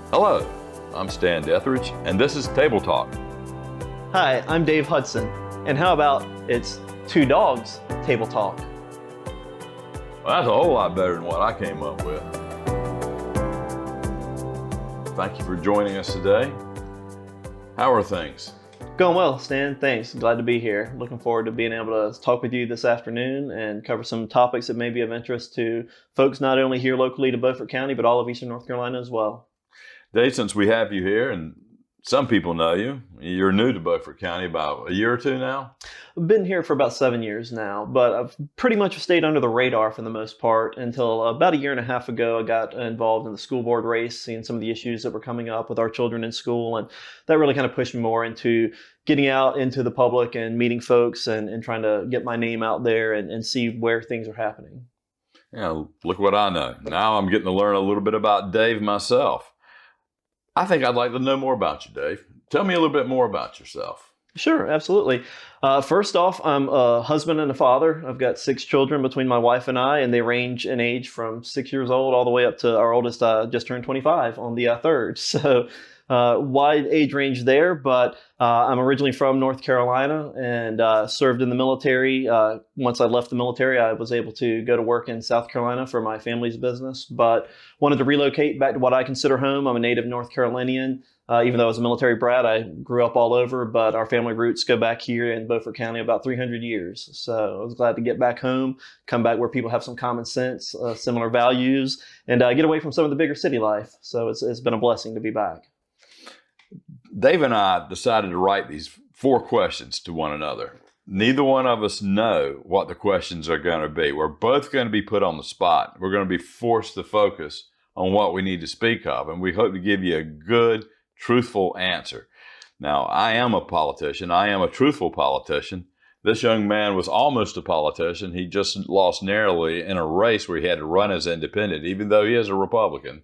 Hello, I'm Stan Deatherage, and this is Table Talk. Hi, I'm Dave Hudson, and how about it's two dogs table talk? Well, that's a whole lot better than what I came up with. Thank you for joining us today. How are things? Going well, Stan. Thanks. Glad to be here. Looking forward to being able to talk with you this afternoon and cover some topics that may be of interest to folks not only here locally to Beaufort County, but all of Eastern North Carolina as well. Dave, since we have you here, and some people know you, you're new to Beaufort County about a year or two now? I've been here for about 7 years now, but I've pretty much stayed under the radar for the most part until about a year and a half ago. I got involved in the school board race, seeing some of the issues that were coming up with our children in school, and that really kind of pushed me more into getting out into the public and meeting folks and trying to get my name out there and see where things are happening. Yeah, look what I know. Now I'm getting to learn a little bit about Dave myself. I think I'd like to know more about you, Dave. Tell me a little bit more about yourself. Sure, absolutely. First off, I'm a husband and a father. I've got 6 children between my wife and I, and they range in age from 6 years old all the way up to our oldest just turned 25 on the 3rd. So wide age range there, but I'm originally from North Carolina and served in the military. Once I left the military, I was able to go to work in South Carolina for my family's business, but wanted to relocate back to what I consider home. I'm a native North Carolinian. Even though I was a military brat, I grew up all over, but our family roots go back here in Beaufort County about 300 years. So I was glad to get back home, come back where people have some common sense, similar values, and get away from some of the bigger city life. So it's been a blessing to be back. Dave and I decided to write these 4 questions to one another. Neither one of us know what the questions are going to be. We're both going to be put on the spot. We're going to be forced to focus on what we need to speak of, and we hope to give you a good, truthful answer. Now, I am a politician. I am a truthful politician. This young man was almost a politician. He just lost narrowly in a race where he had to run as independent. Even though he is a Republican,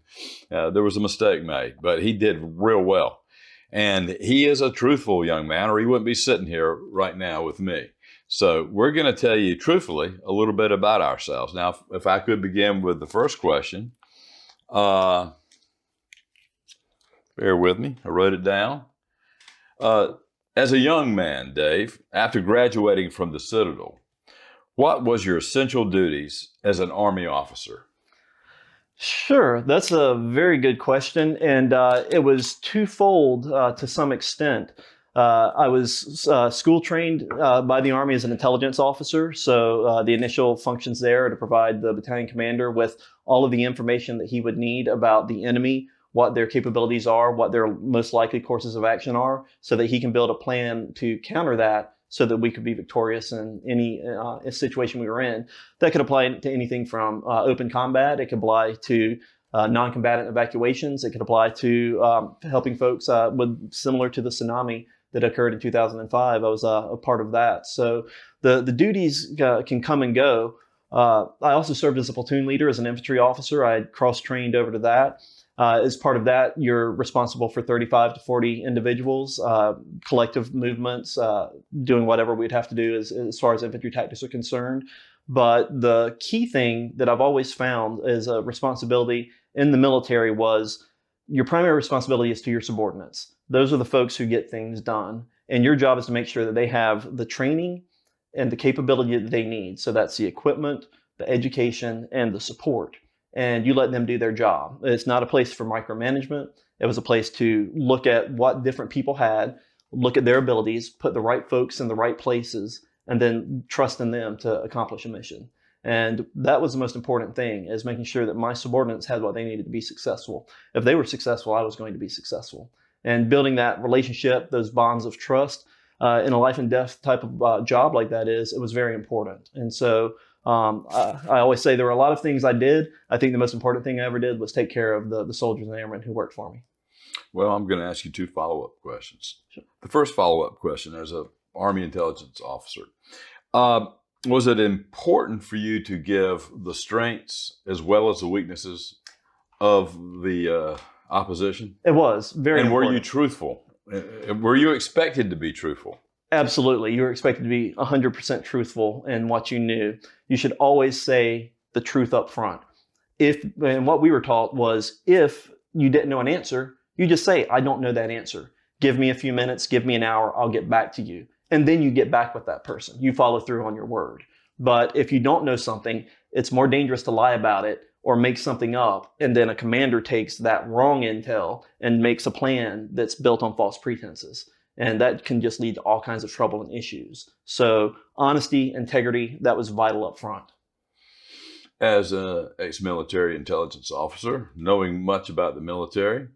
there was a mistake made, but he did real well. And he is a truthful young man, or he wouldn't be sitting here right now with me. So we're going to tell you truthfully a little bit about ourselves. Now, if I could begin with the first question. Bear with me. I wrote it down. As a young man, Dave, after graduating from the Citadel, what was your essential duties as an Army officer? Sure, that's a very good question, and it was twofold to some extent. I was school trained by the Army as an intelligence officer, so the initial functions there are to provide the battalion commander with all of the information that he would need about the enemy, what their capabilities are, what their most likely courses of action are, so that he can build a plan to counter that so that we could be victorious in any situation we were in. That could apply to anything from open combat. It could apply to non-combatant evacuations. It could apply to helping folks similar to the tsunami that occurred in 2005. I was a part of that. So the duties can come and go. I also served as a platoon leader as an infantry officer. I had cross-trained over to that. As part of that, you're responsible for 35 to 40 individuals, collective movements, doing whatever we'd have to do as far as infantry tactics are concerned. But the key thing that I've always found as a responsibility in the military was your primary responsibility is to your subordinates. Those are the folks who get things done. And your job is to make sure that they have the training and the capability that they need. So that's the equipment, the education, and the support. And you let them do their job. It's not a place for micromanagement. It was a place to look at what different people had, look at their abilities, put the right folks in the right places, and then trust in them to accomplish a mission. And that was the most important thing, is making sure that my subordinates had what they needed to be successful. If they were successful, I was going to be successful. And building that relationship, those bonds of trust, in a life and death type of job like that it was very important. And so I always say there were a lot of things I did. I think the most important thing I ever did was take care of the soldiers and airmen who worked for me. Well, I'm going to ask you 2 follow-up questions. Sure. The first follow-up question, as an Army intelligence officer, was it important for you to give the strengths as well as the weaknesses of the opposition? It was very important. And were you truthful? Were you expected to be truthful? Absolutely. You were expected to be 100% truthful in what you knew. You should always say the truth up front. And what we were taught was, if you didn't know an answer, you just say, I don't know that answer. Give me a few minutes, give me an hour, I'll get back to you. And then you get back with that person. You follow through on your word. But if you don't know something, it's more dangerous to lie about it or make something up. And then a commander takes that wrong intel and makes a plan that's built on false pretenses. And that can just lead to all kinds of trouble and issues. So honesty, integrity, that was vital up front. As an ex-military intelligence officer, knowing much about the military,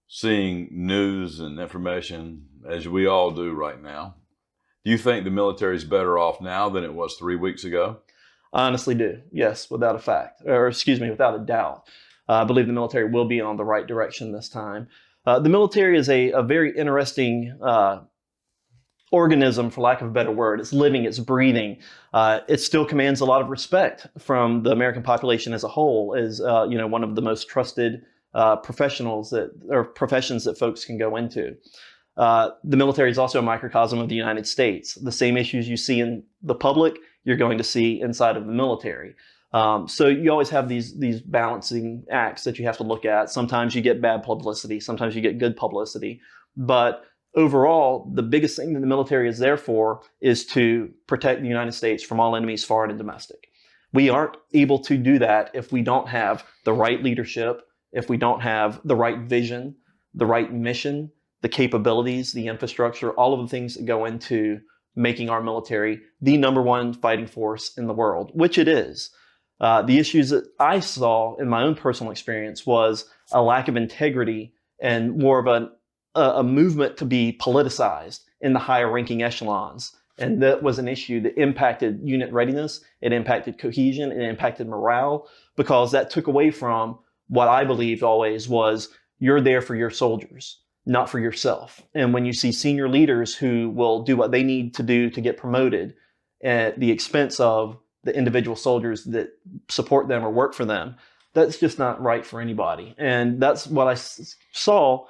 seeing news and information as we all do right now, do you think the military is better off now than it was 3 weeks ago? I honestly do. Yes, without a doubt. I believe the military will be on the right direction this time. The military is a very interesting organism, for lack of a better word. It's living, it's breathing. It still commands a lot of respect from the American population as a whole, as one of the most trusted professions that folks can go into. The military is also a microcosm of the United States. The same issues you see in the public, you're going to see inside of the military. So you always have these balancing acts that you have to look at. Sometimes you get bad publicity, sometimes you get good publicity. But overall, the biggest thing that the military is there for is to protect the United States from all enemies, foreign and domestic. We aren't able to do that if we don't have the right leadership, if we don't have the right vision, the right mission, the capabilities, the infrastructure, all of the things that go into making our military the number one fighting force in the world, which it is. The issues that I saw in my own personal experience was a lack of integrity and more of a movement to be politicized in the higher ranking echelons. And that was an issue that impacted unit readiness, it impacted cohesion, it impacted morale, because that took away from what I believed always was you're there for your soldiers, not for yourself. And when you see senior leaders who will do what they need to do to get promoted at the expense of the individual soldiers that support them or work for them, that's just not right for anybody. And that's what I saw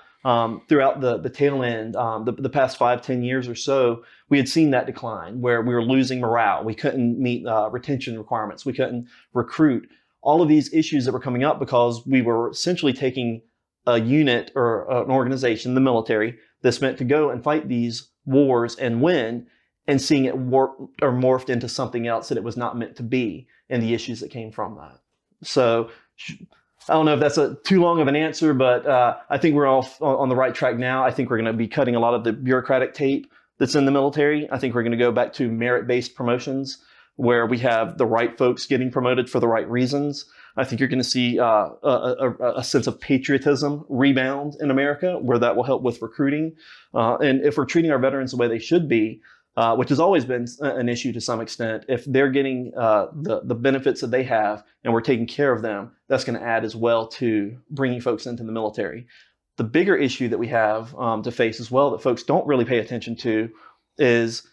throughout the tail end, the past 5-10 years or so. We had seen that decline where we were losing morale. We couldn't meet retention requirements. We couldn't recruit. All of these issues that were coming up because we were essentially taking a unit or an organization, the military, that's meant to go and fight these wars and win, and seeing it warped or morphed into something else that it was not meant to be, and the issues that came from that. So I don't know if that's too long of an answer, but I think we're all on the right track now. I think we're going to be cutting a lot of the bureaucratic tape that's in the military. I think we're going to go back to merit-based promotions where we have the right folks getting promoted for the right reasons. I think you're going to see a sense of patriotism rebound in America, where that will help with recruiting. And if we're treating our veterans the way they should be, which has always been an issue to some extent, if they're getting the benefits that they have and we're taking care of them, that's going to add as well to bringing folks into the military. The bigger issue that we have to face as well that folks don't really pay attention to is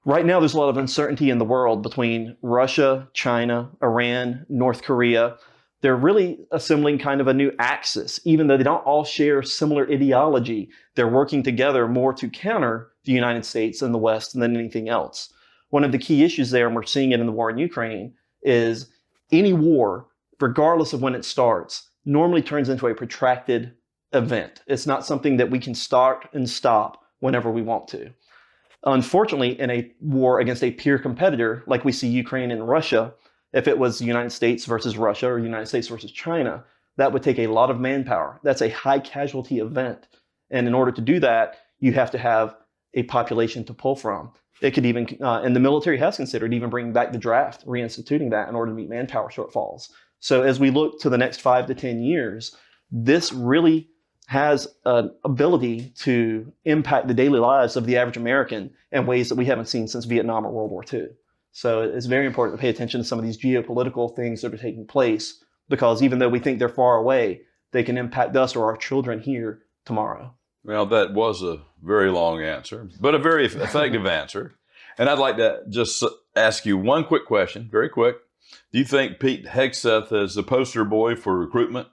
right now there's a lot of uncertainty in the world between Russia, China, Iran, North Korea. They're really assembling kind of a new axis. Even though they don't all share similar ideology, they're working together more to counter the United States and the West than anything else. One of the key issues there, and we're seeing it in the war in Ukraine, is any war, regardless of when it starts, normally turns into a protracted event. It's not something that we can start and stop whenever we want to. Unfortunately, in a war against a peer competitor, like we see Ukraine and Russia, if it was the United States versus Russia or United States versus China, that would take a lot of manpower. That's a high casualty event. And in order to do that, you have to have a population to pull from. It could even, and the military has considered even bringing back the draft, reinstituting that in order to meet manpower shortfalls. So as we look to the next 5 to 10 years, this really has an ability to impact the daily lives of the average American in ways that we haven't seen since Vietnam or World War II. So it's very important to pay attention to some of these geopolitical things that are taking place, because even though we think they're far away, they can impact us or our children here tomorrow. Well, that was a very long answer, but a very effective answer. And I'd like to just ask you one quick question, very quick. Do you think Pete Hegseth is the poster boy for recruitment?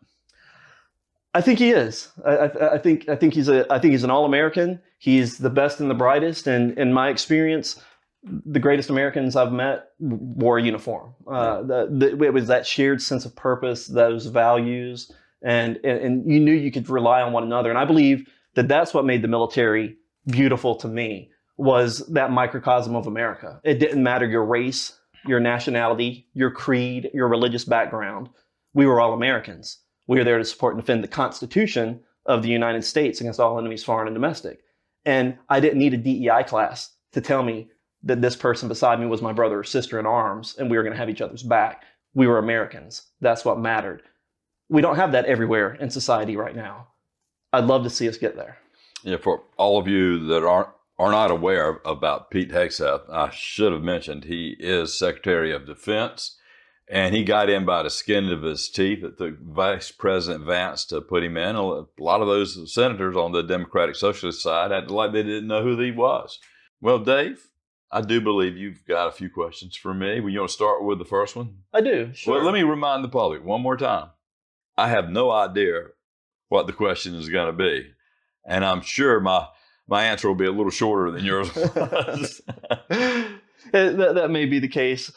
I think he is. I think he's an All-American. He's the best and the brightest. And in my experience, the greatest Americans I've met wore a uniform. It was that shared sense of purpose, those values, and you knew you could rely on one another. And I believe that that's what made the military beautiful to me, was that microcosm of America. It didn't matter your race, your nationality, your creed, your religious background. We were all Americans. We were there to support and defend the Constitution of the United States against all enemies, foreign and domestic. And I didn't need a DEI class to tell me that this person beside me was my brother or sister in arms and we were going to have each other's back. We were Americans. That's what mattered. We don't have that everywhere in society right now. I'd love to see us get there. Yeah, for all of you that are not aware about Pete Hegseth, I should have mentioned he is Secretary of Defense, and he got in by the skin of his teeth. It took Vice President Vance to put him in. A lot of those senators on the Democratic Socialist side acted like they didn't know who he was. Well, Dave, I do believe you've got a few questions for me. You want to start with the first one? I do, sure. Well, let me remind the public one more time. I have no idea what the question is going to be, and I'm sure my answer will be a little shorter than yours was. that may be the case.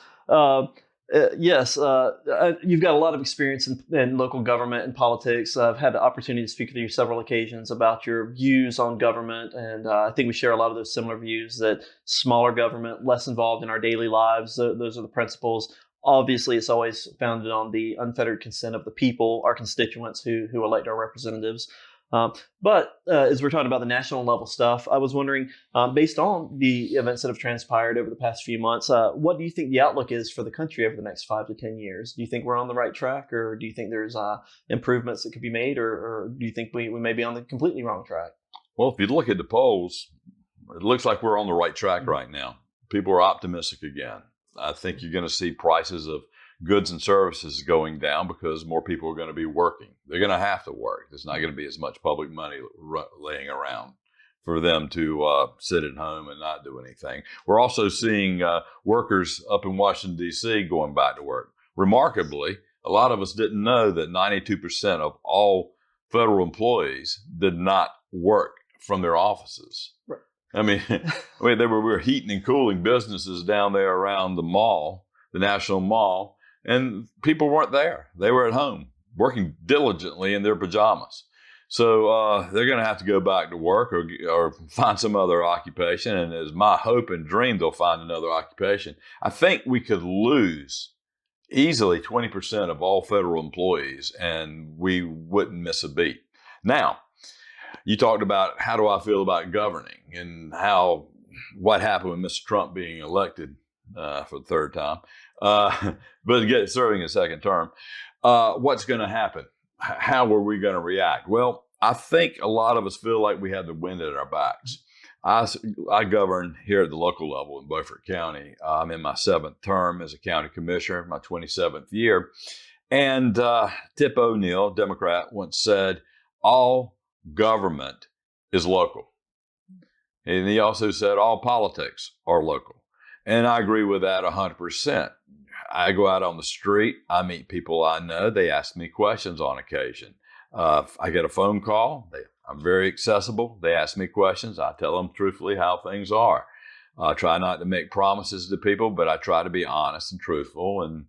Yes, you've got a lot of experience in local government and politics. I've had the opportunity to speak with you several occasions about your views on government, and I think we share a lot of those similar views, that smaller government, less involved in our daily lives. Those are the principles. Obviously, it's always founded on the unfettered consent of the people, our constituents who elect our representatives. But as we're talking about the national level stuff, I was wondering, based on the events that have transpired over the past few months, what do you think the outlook is for the country over the next 5 to 10 years? Do you think we're on the right track, or do you think there's improvements that could be made, or do you think we may be on the completely wrong track? Well, if you look at the polls, it looks like we're on the right track right now. People are optimistic again. I think you're going to see prices of goods and services going down because more people are going to be working. They're going to have to work. There's not going to be as much public money laying around for them to sit at home and not do anything. We're also seeing workers up in Washington, D.C. going back to work. Remarkably, a lot of us didn't know that 92% of all federal employees did not work from their offices. Right. I mean, we were heating and cooling businesses down there around the mall, the National Mall, and people weren't there. They were at home working diligently in their pajamas. So they're going to have to go back to work or find some other occupation. And it's my hope and dream they'll find another occupation. I think we could lose easily 20% of all federal employees, and we wouldn't miss a beat. Now, you talked about how do I feel about governing and what happened with Mr. Trump being elected for the third time, but serving a second term. What's going to happen? How are we going to react? Well, I think a lot of us feel like we have the wind at our backs. I govern here at the local level in Beaufort County. I'm in my 7th term as a county commissioner, my 27th year. And Tip O'Neill, Democrat, once said, all government is local. And he also said all politics are local. And I agree with that 100%. I go out on the street, I meet people I know, they ask me questions on occasion. I get a phone call, I'm very accessible, they ask me questions, I tell them truthfully how things are. I try not to make promises to people, but I try to be honest and truthful, and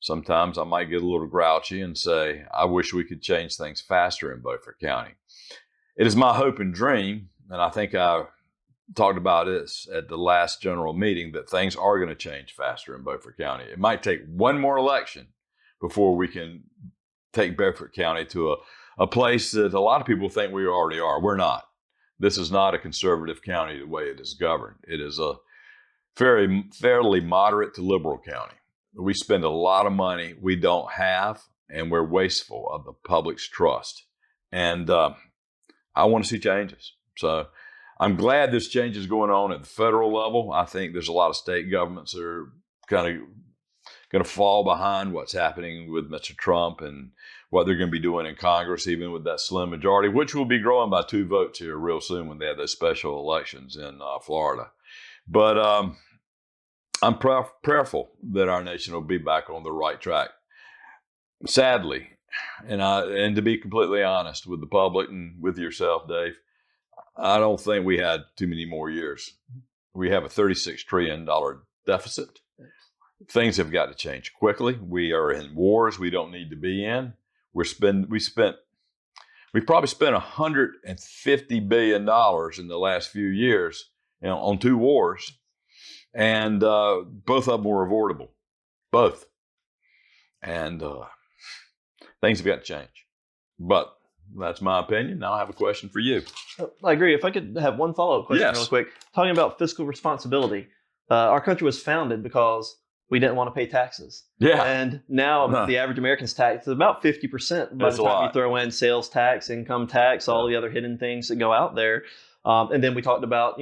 sometimes I might get a little grouchy and say, I wish we could change things faster in Beaufort County. It is my hope and dream, and I think I talked about this at the last general meeting, that things are going to change faster in Beaufort County. It might take one more election before we can take Beaufort County to a place that a lot of people think we already are. We're not. This is not a conservative county the way it is governed. It is a fairly moderate to liberal county. We spend a lot of money we don't have, and we're wasteful of the public's trust. And I want to see changes. So I'm glad there's changes going on at the federal level. I think there's a lot of state governments that are kind of going to fall behind what's happening with Mr. Trump and what they're going to be doing in Congress, even with that slim majority, which will be growing by 2 votes here real soon when they have those special elections in Florida. But I'm prayerful that our nation will be back on the right track. Sadly, and to be completely honest with the public and with yourself, Dave, I don't think we had too many more years. We have a $36 trillion deficit. Things have got to change quickly. We are in wars we don't need to be in. We probably spent $150 billion in the last few years, on 2 wars, and both of them were avoidable, both. And things have got to change. But that's my opinion. Now I have a question for you. I agree. If I could have one follow-up question Yes. real quick. Talking about fiscal responsibility, our country was founded because we didn't want to pay taxes. Yeah. And now the average American's tax is about 50% by That's the a time lot. you throw in sales tax, income tax, all the other hidden things that go out there. And then we talked about,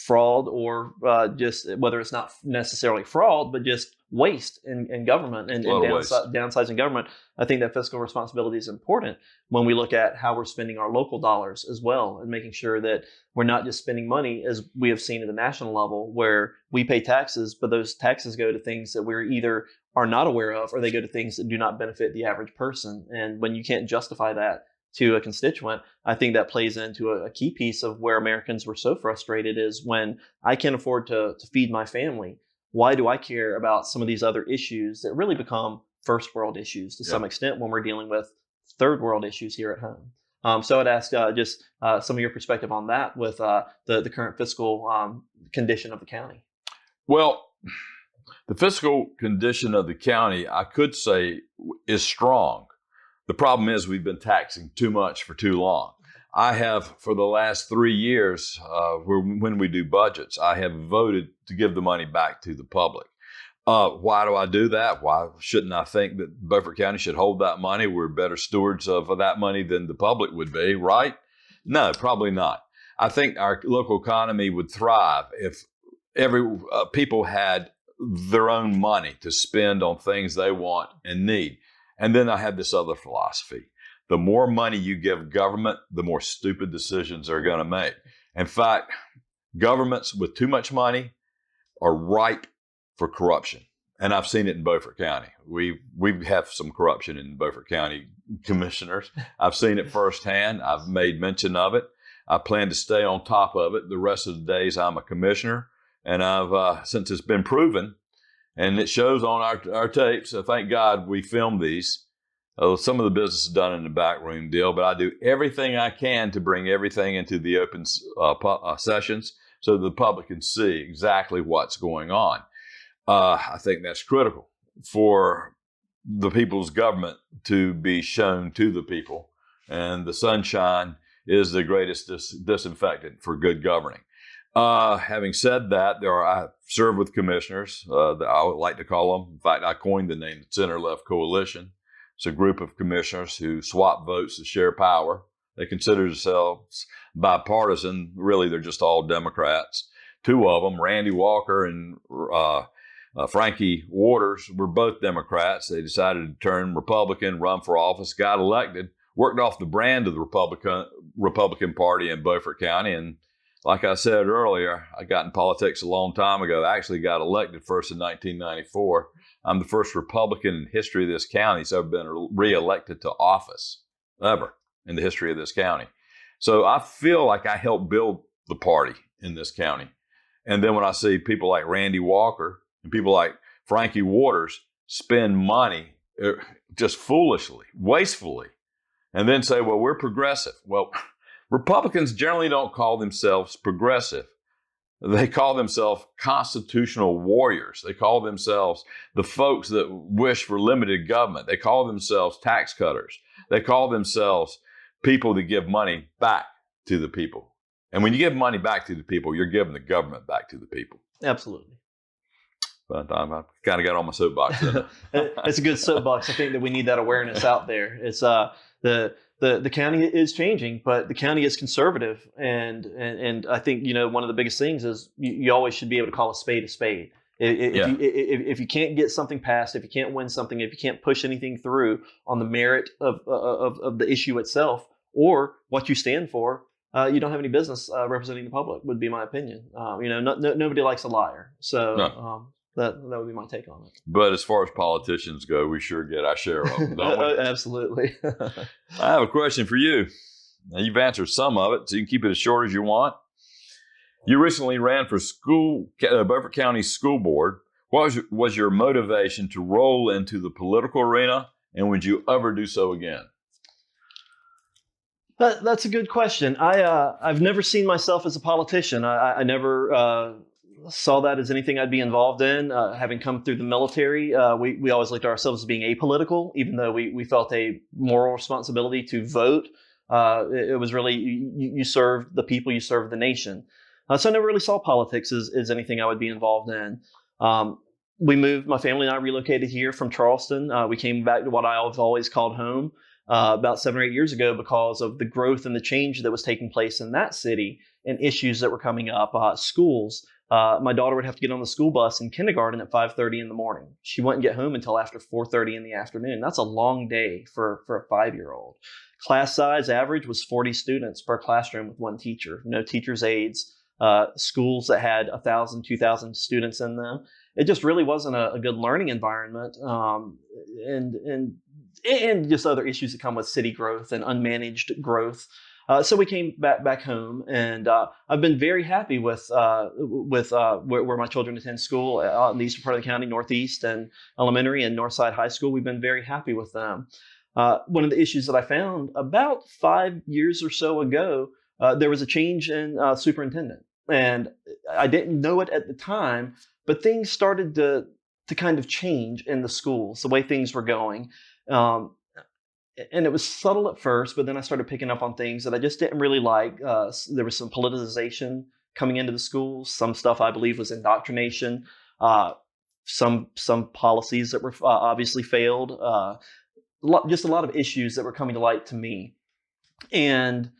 fraud, or just whether it's not necessarily fraud, but just waste in government and downsizing government. I think that fiscal responsibility is important when we look at how we're spending our local dollars as well, and making sure that we're not just spending money, as we have seen at the national level, where we pay taxes, but those taxes go to things that we're either are not aware of, or they go to things that do not benefit the average person. And when you can't justify that to a constituent, I think that plays into a key piece of where Americans were so frustrated, is when I can't afford to feed my family. Why do I care about some of these other issues that really become first world issues to some extent when we're dealing with third world issues here at home? So I'd ask just some of your perspective on that with the current fiscal condition of the county. Well, the fiscal condition of the county, I could say, is strong. The problem is we've been taxing too much for too long. I have, for the last 3 years, when we do budgets, I have voted to give the money back to the public. Why do I do that? Why shouldn't I think that Beaufort County should hold that money? We're better stewards of that money than the public would be, right? No, probably not. I think our local economy would thrive if people had their own money to spend on things they want and need. And then I have this other philosophy. The more money you give government, the more stupid decisions they're going to make. In fact, governments with too much money are ripe for corruption. And I've seen it in Beaufort County. We have some corruption in Beaufort County commissioners. I've seen it firsthand. I've made mention of it. I plan to stay on top of it the rest of the days I'm a commissioner. And since it's been proven, and it shows on our tapes, so thank God we filmed these. Some of the business is done in the backroom deal, but I do everything I can to bring everything into the open sessions so the public can see exactly what's going on. I think that's critical for the people's government to be shown to the people. And the sunshine is the greatest disinfectant for good governing. Having said that, I serve with commissioners that I would like to call them. In fact, I coined the name the Center-Left Coalition. It's a group of commissioners who swap votes to share power. They consider themselves bipartisan. Really, they're just all Democrats. 2 of them, Randy Walker and Frankie Waters, were both Democrats. They decided to turn Republican, run for office, got elected, worked off the brand of the Republican Party in Beaufort County. And like I said earlier, I got in politics a long time ago. I actually got elected first in 1994. I'm the first Republican in the history of this county that's ever been reelected to office, ever, in the history of this county. So I feel like I helped build the party in this county. And then when I see people like Randy Walker and people like Frankie Waters spend money just foolishly, wastefully, and then say, well, we're progressive. Well, Republicans generally don't call themselves progressive. They call themselves constitutional warriors. They call themselves the folks that wish for limited government. They call themselves tax cutters. They call themselves people that give money back to the people. And when you give money back to the people, you're giving the government back to the people. Absolutely. But I kind of got on my soapbox. It's a good soapbox. I think that we need that awareness out there. It's the county is changing, but the county is conservative, and I think one of the biggest things is you always should be able to call a spade a spade. If you can't get something passed, if you can't win something, if you can't push anything through on the merit of the issue itself or what you stand for, you don't have any business representing the public. Would be my opinion. Nobody likes a liar, so. No. That would be my take on it. But as far as politicians go, we sure get our share of them, don't we? Absolutely. I have a question for you. Now, you've answered some of it, so you can keep it as short as you want. You recently ran for Beaufort County School Board. What was your motivation to roll into the political arena, And would you ever do so again? That's a good question. I've never seen myself as a politician. I never saw that as anything I'd be involved in. Having come through the military, we always looked at ourselves as being apolitical, even though we felt a moral responsibility to vote. It was really you serve the people, you serve the nation. So I never really saw politics as anything I would be involved in. We moved, my family and I relocated here from Charleston. We came back to what I've always called home about 7 or 8 years ago because of the growth and the change that was taking place in that city and issues that were coming up. Schools. My daughter would have to get on the school bus in kindergarten at 5:30 in the morning. She wouldn't get home until after 4:30 in the afternoon. That's a long day for a 5-year-old. Class size average was 40 students per classroom with one teacher. No teacher's aides. Schools that had 1,000, 2,000 students in them. It just really wasn't a good learning environment. And just other issues that come with city growth and unmanaged growth. So we came back home, and I've been very happy with where my children attend school out in the eastern part of the county, Northeast and Elementary and Northside High School. We've been very happy with them. One of the issues that I found about 5 years or so ago, there was a change in superintendent, and I didn't know it at the time, but things started to kind of change in the schools, the way things were going. Um, and it was subtle at first, but then I started picking up on things that I just didn't really like. There was some politicization coming into the schools. Some stuff I believe was indoctrination. Some policies that were obviously failed. Just a lot of issues that were coming to light to me, and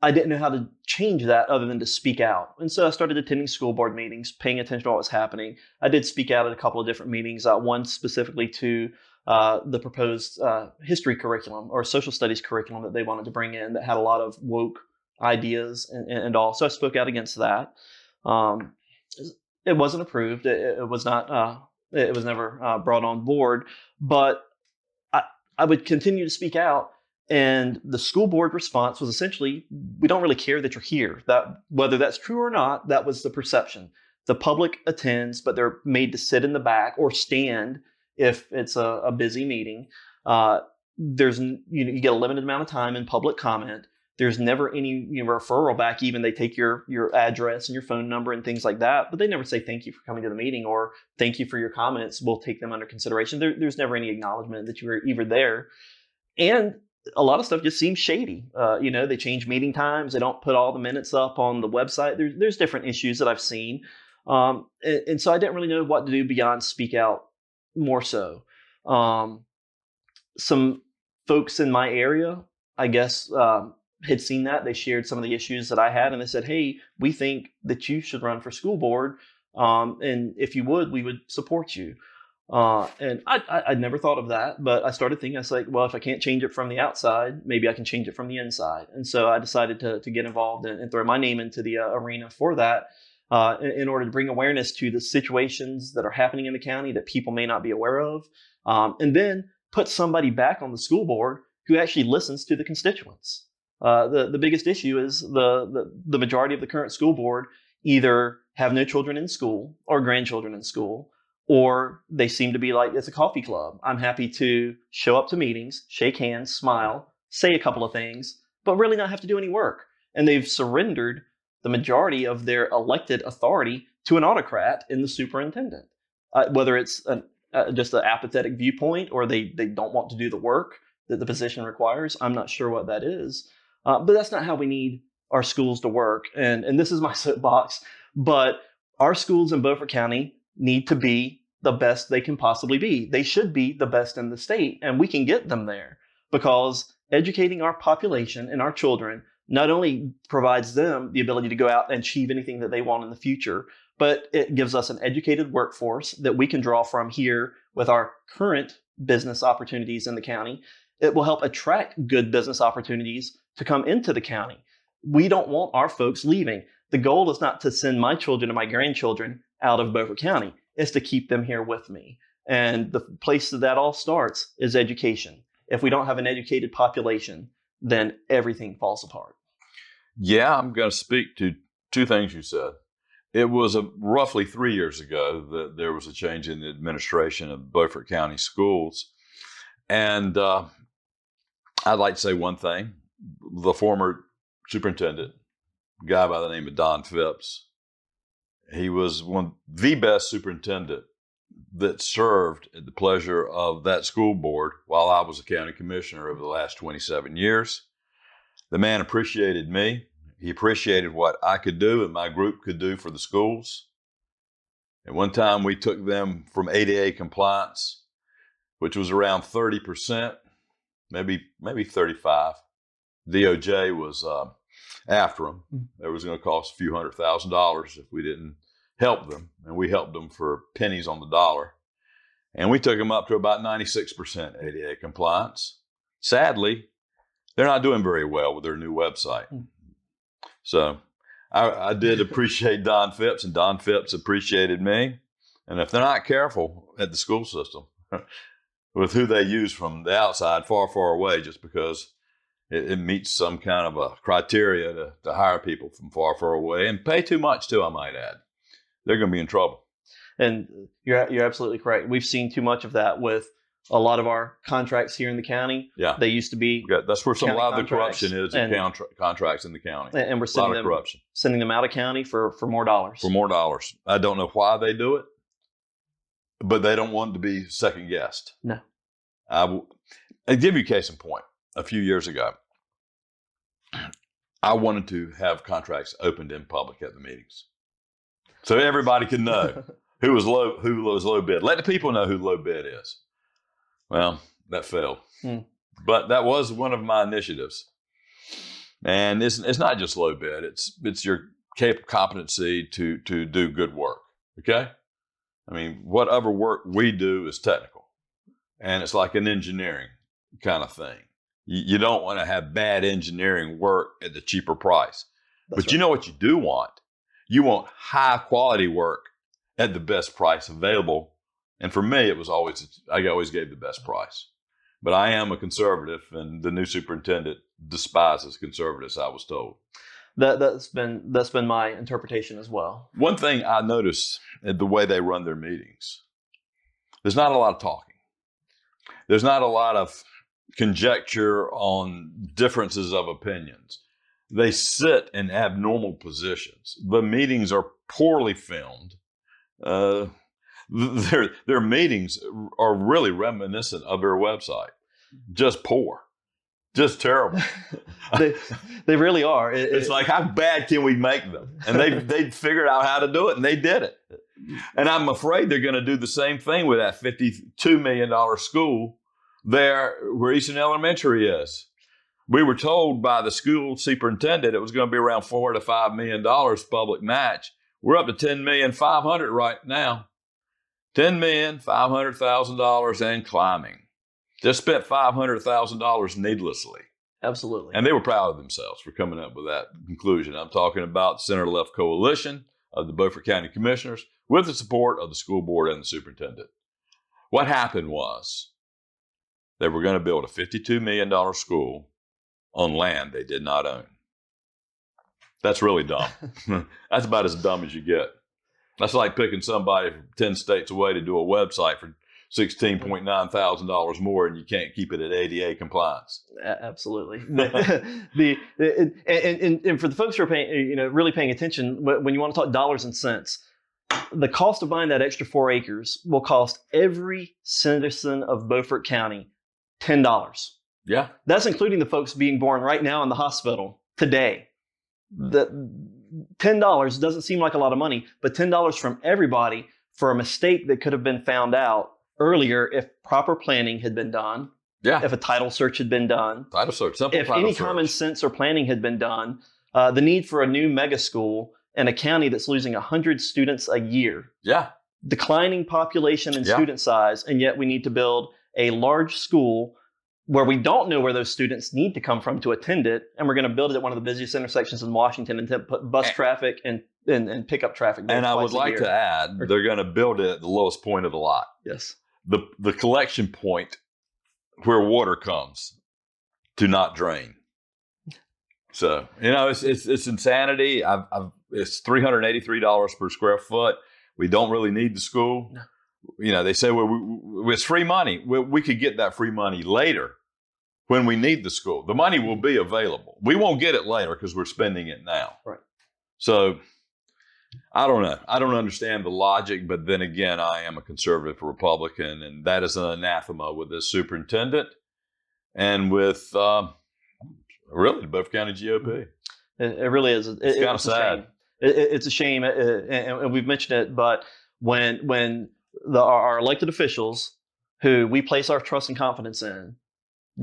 I didn't know how to change that other than to speak out. And so I started attending school board meetings, paying attention to what was happening. I did speak out at a couple of different meetings, one specifically to the proposed history curriculum or social studies curriculum that they wanted to bring in that had a lot of woke ideas and all. So I spoke out against that. It wasn't approved. It was not. It was never brought on board. But I would continue to speak out. And the school board response was essentially, we don't really care that you're here. That whether that's true or not, that was the perception. The public attends, but they're made to sit in the back or stand if it's a busy meeting. There's you get a limited amount of time in public comment. There's never any referral back. Even they take your address and your phone number and things like that, but they never say thank you for coming to the meeting or thank you for your comments. We'll take them under consideration. There's never any acknowledgement that you were even there. And a lot of stuff just seems shady. They change meeting times. They don't put all the minutes up on the website. There's different issues that I've seen. And so I didn't really know what to do beyond speak out more so. Some folks in my area, I guess, had seen that. They shared some of the issues that I had, and they said, hey, we think that you should run for school board. And if you would, we would support you. And I'd never thought of that, but I started thinking, I was like, well, if I can't change it from the outside, maybe I can change it from the inside. And so I decided to get involved and throw my name into the arena for that, in order to bring awareness to the situations that are happening in the county that people may not be aware of, and then put somebody back on the school board who actually listens to the constituents. The biggest issue is the majority of the current school board either have no children in school or grandchildren in school, or they seem to be like, it's a coffee club. I'm happy to show up to meetings, shake hands, smile, say a couple of things, but really not have to do any work. And they've surrendered the majority of their elected authority to an autocrat in the superintendent. Whether it's just an apathetic viewpoint or they don't want to do the work that the position requires, I'm not sure what that is. But that's not how we need our schools to work. And this is my soapbox, but our schools in Beaufort County need to be the best they can possibly be. They should be the best in the state, and we can get them there because educating our population and our children not only provides them the ability to go out and achieve anything that they want in the future, but it gives us an educated workforce that we can draw from here with our current business opportunities in the county. It will help attract good business opportunities to come into the county. We don't want our folks leaving. The goal is not to send my children and my grandchildren out of Beaufort County. It's to keep them here with me. And the place that all starts is education. If we don't have an educated population, then everything falls apart. Yeah, I'm going to speak to two things you said. It was roughly 3 years ago that there was a change in the administration of Beaufort County schools. And I'd like to say one thing. The former superintendent, a guy by the name of Don Phipps, he was the best superintendent that served at the pleasure of that school board while I was a county commissioner over the last 27 years. The man appreciated me. He appreciated what I could do and my group could do for the schools. At one time, we took them from ADA compliance, which was around 30%, maybe 35. DOJ was after them. It was going to cost a few $100,000 if we didn't help them, and we helped them for pennies on the dollar. And we took them up to about 96% ADA compliance. Sadly, they're not doing very well with their new website. So I did appreciate Don Phipps, and Don Phipps appreciated me. And if they're not careful at the school system with who they use from the outside, far, far away, just because it meets some kind of a criteria to hire people from far, far away and pay too much too, I might add, they're going to be in trouble. And you're absolutely correct. We've seen too much of that with a lot of our contracts here in the county. Yeah, they used to be. That's where a lot of the corruption is in contracts in the county. And we're sending them out of county for more dollars. For more dollars. I don't know why they do it, but they don't want to be second guessed. No. I'll give you a case in point. A few years ago, I wanted to have contracts opened in public at the meetings, so everybody could know who was low bid. Let the people know who low bid is. Well, that failed, but that was one of my initiatives. And it's not just low bid; it's your competency to do good work. Okay, I mean, whatever work we do is technical, and it's like an engineering kind of thing. You don't want to have bad engineering work at the cheaper price. But you know what you do want? You want high quality work at the best price available. And for me, I always gave the best price. But I am a conservative, and the new superintendent despises conservatives, I was told. That's been my interpretation as well. One thing I noticed in the way they run their meetings, there's not a lot of talking. There's not a lot of conjecture on differences of opinions. They sit in abnormal positions. The meetings are poorly filmed. Their meetings are really reminiscent of their website. Just poor. Just terrible. They really are. It's like, how bad can we make them? And they figured out how to do it, and they did it. And I'm afraid they're going to do the same thing with that $52 million school there where Eastern Elementary is. We were told by the school superintendent it was going to be around $4 to $5 million public match. We're up to $10,500,000 right now. $10,500,000 and climbing. Just spent $500,000 needlessly. Absolutely. And they were proud of themselves for coming up with that conclusion. I'm talking about the center-left coalition of the Beaufort County Commissioners with the support of the school board and the superintendent. What happened was they were going to build a $52 million school on land they did not own. That's really dumb. That's about as dumb as you get. That's like picking somebody from 10 states away to do a website for $16.9 thousand more, and you can't keep it at ADA compliance. Absolutely. And for the folks who are really paying attention, when you want to talk dollars and cents, the cost of buying that extra 4 acres will cost every citizen of Beaufort County $10. Yeah. That's including the folks being born right now in the hospital today. The $10 doesn't seem like a lot of money, but $10 from everybody for a mistake that could have been found out earlier if proper planning had been done. Yeah. If a title search had been done. Title search, simple if title any search. Common sense or planning had been done. The need for a new mega school in a county that's losing 100 students a year. Yeah. Declining population and student size, and yet we need to build a large school where we don't know where those students need to come from to attend it, and we're going to build it at one of the busiest intersections in Washington and put bus traffic and pickup traffic. And I would like to add, they're going to build it at the lowest point of the lot. Yes. The collection point where water comes to not drain. So, it's insanity. It's $383 per square foot. We don't really need the school. No. They say, well, it's free money. Well, we could get that free money later when we need the school. The money will be available. We won't get it later because we're spending it now. Right. So I don't know. I don't understand the logic, but then again, I am a conservative Republican, and that is an anathema with this superintendent and with really the Beaufort County GOP. It really is. It's kind of sad. It's a shame, and we've mentioned it, but when our elected officials, who we place our trust and confidence in,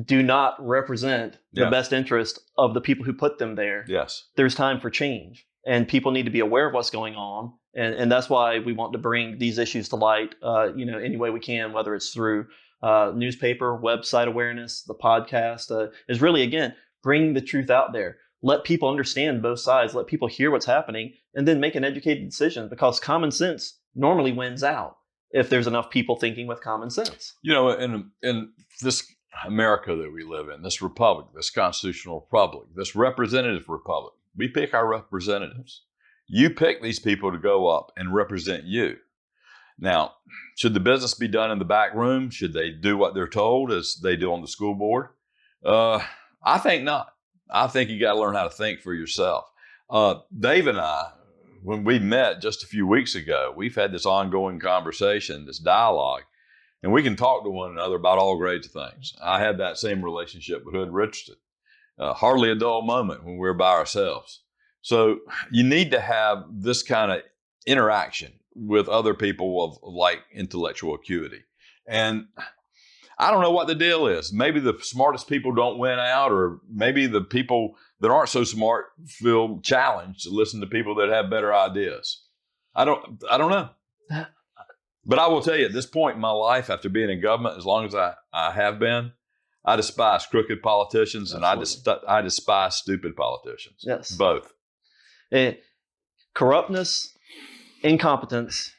do not represent the best interest of the people who put them there, yes, there's time for change. And people need to be aware of what's going on. And that's why we want to bring these issues to light, any way we can, whether it's through newspaper, website awareness, the podcast, is really, again, bringing the truth out there. Let people understand both sides. Let people hear what's happening and then make an educated decision, because common sense normally wins out if there's enough people thinking with common sense. In this America that we live in, this republic, this constitutional republic, this representative republic, we pick our representatives. You pick these people to go up and represent you. Now, should the business be done in the back room? Should they do what they're told as they do on the school board? I think not. I think you got to learn how to think for yourself. Dave and I, when we met just a few weeks ago, we've had this ongoing conversation, this dialogue, and we can talk to one another about all grades of things. I had that same relationship with Hood Richardson. Hardly a dull moment when we're by ourselves. So you need to have this kind of interaction with other people of like intellectual acuity. And I don't know what the deal is. Maybe the smartest people don't win out, or maybe the people that aren't so smart feel challenged to listen to people that have better ideas. I don't know. But I will tell you, at this point in my life, after being in government as long as I have been, I despise crooked politicians. Absolutely. And I despise stupid politicians. Yes. Both. Corruptness, incompetence,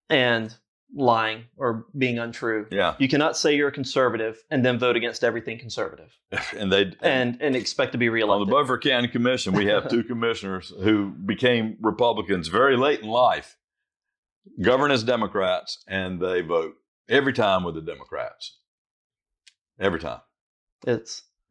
and lying or being untrue. Yeah. You cannot say you're a conservative and then vote against everything conservative. and expect to be reelected. On the Beaufort County Commission, we have two commissioners who became Republicans very late in life, govern as Democrats, and they vote every time with the Democrats. Every time. Do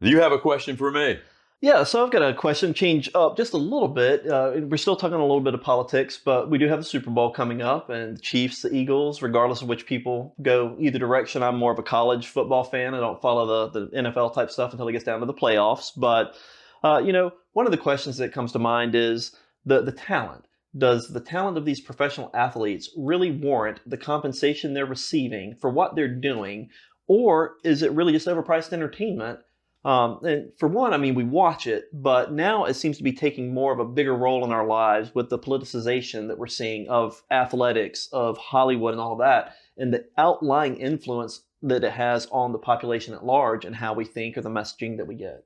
you have a question for me? Yeah, so I've got a question, change up just a little bit. We're still talking a little bit of politics, but we do have the Super Bowl coming up, and the Chiefs, the Eagles, regardless of which people go either direction. I'm more of a college football fan. I don't follow the NFL type stuff until it gets down to the playoffs. But, one of the questions that comes to mind is the talent. Does the talent of these professional athletes really warrant the compensation they're receiving for what they're doing? Or is it really just overpriced entertainment? And for one, we watch it, but now it seems to be taking more of a bigger role in our lives with the politicization that we're seeing of athletics, of Hollywood and all that, and the outlying influence that it has on the population at large and how we think or the messaging that we get.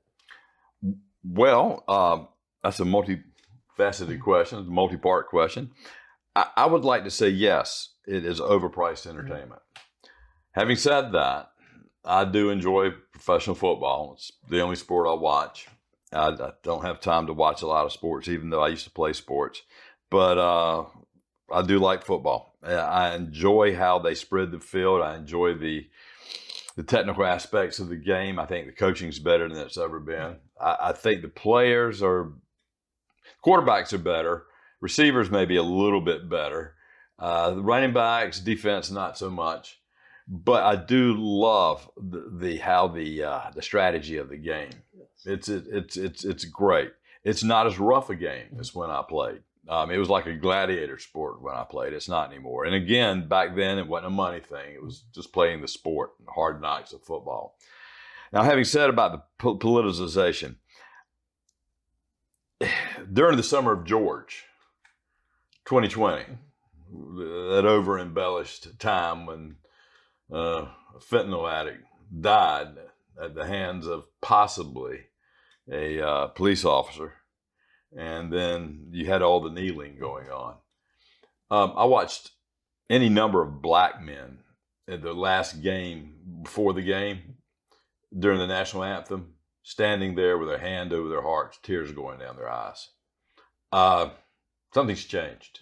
Well, that's a multifaceted question, a multi-part question. I would like to say yes, it is overpriced entertainment. Having said that, I do enjoy professional football. It's the only sport I watch. I don't have time to watch a lot of sports, even though I used to play sports. But I do like football. I enjoy how they spread the field. I enjoy the technical aspects of the game. I think the coaching's better than it's ever been. I think the quarterbacks are better. Receivers maybe a little bit better. The running backs, defense, not so much. But I do love the strategy of the game. It's great. It's not as rough a game as when I played. It was like a gladiator sport when I played. It's not anymore. And again, back then it wasn't a money thing. It was just playing the sport, the hard knocks of football. Now, having said about the politicization, during the summer of George, 2020, that over-embellished time when a fentanyl addict died at the hands of possibly a police officer. And then you had all the kneeling going on. I watched any number of black men at the last game, before the game, during the national anthem, standing there with their hand over their hearts, tears going down their eyes. Something's changed.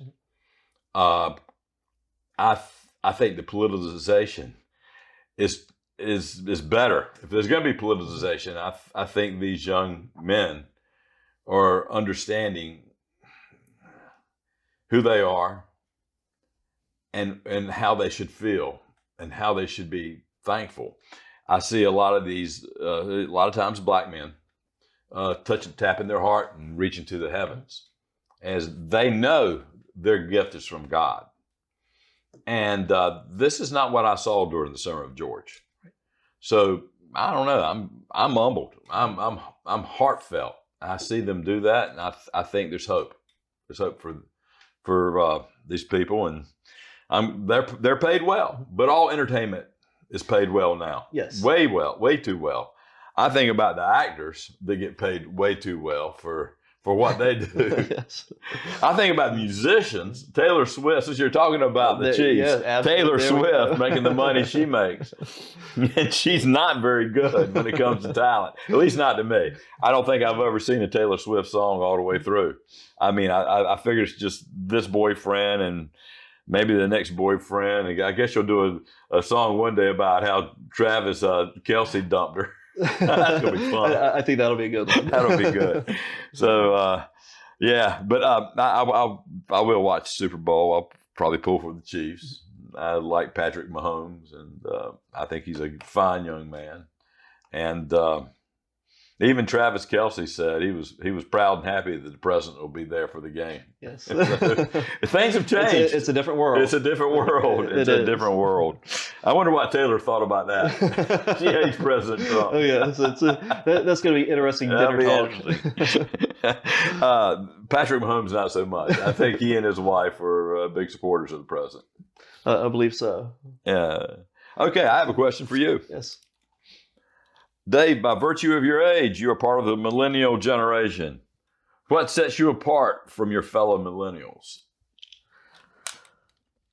I think the politicization is better. If there's going to be politicization, I think these young men are understanding who they are and how they should feel and how they should be thankful. I see a lot of these, a lot of times black men tapping their heart and reaching to the heavens as they know their gift is from God. And this is not what I saw during the Summer of George. So I don't know. I'm humbled. I'm heartfelt. I see them do that, and I think there's hope. There's hope for these people, and they're paid well. But all entertainment is paid well now. Yes, way too well. I think about the actors that get paid way too well for what they do. Yes. I think about musicians. Taylor Swift, since you're talking about the Chiefs, yeah, Taylor Swift making the money she makes. And she's not very good when it comes to talent, at least not to me. I don't think I've ever seen a Taylor Swift song all the way through. I mean, I figure it's just this boyfriend and maybe the next boyfriend. And I guess you'll do a song one day about how Travis Kelce dumped her. That's gonna be fun. I think that'll be a good one. That'll be good. So yeah, but I will watch Super Bowl. I'll probably pull for the Chiefs. I like Patrick Mahomes, and I think he's a fine young man. And even Travis Kelce said he was proud and happy that the president will be there for the game. Yes. So, things have changed. It's a different world. It's a different world. It's a different world. I wonder what Taylor thought about that. She hates President Trump. Oh yeah, that's going to be interesting dinner talk. Patrick Mahomes, not so much. I think he and his wife are big supporters of the president. I believe so. Yeah. Okay, I have a question for you. Yes. Dave, by virtue of your age, you are part of the millennial generation. What sets you apart from your fellow millennials?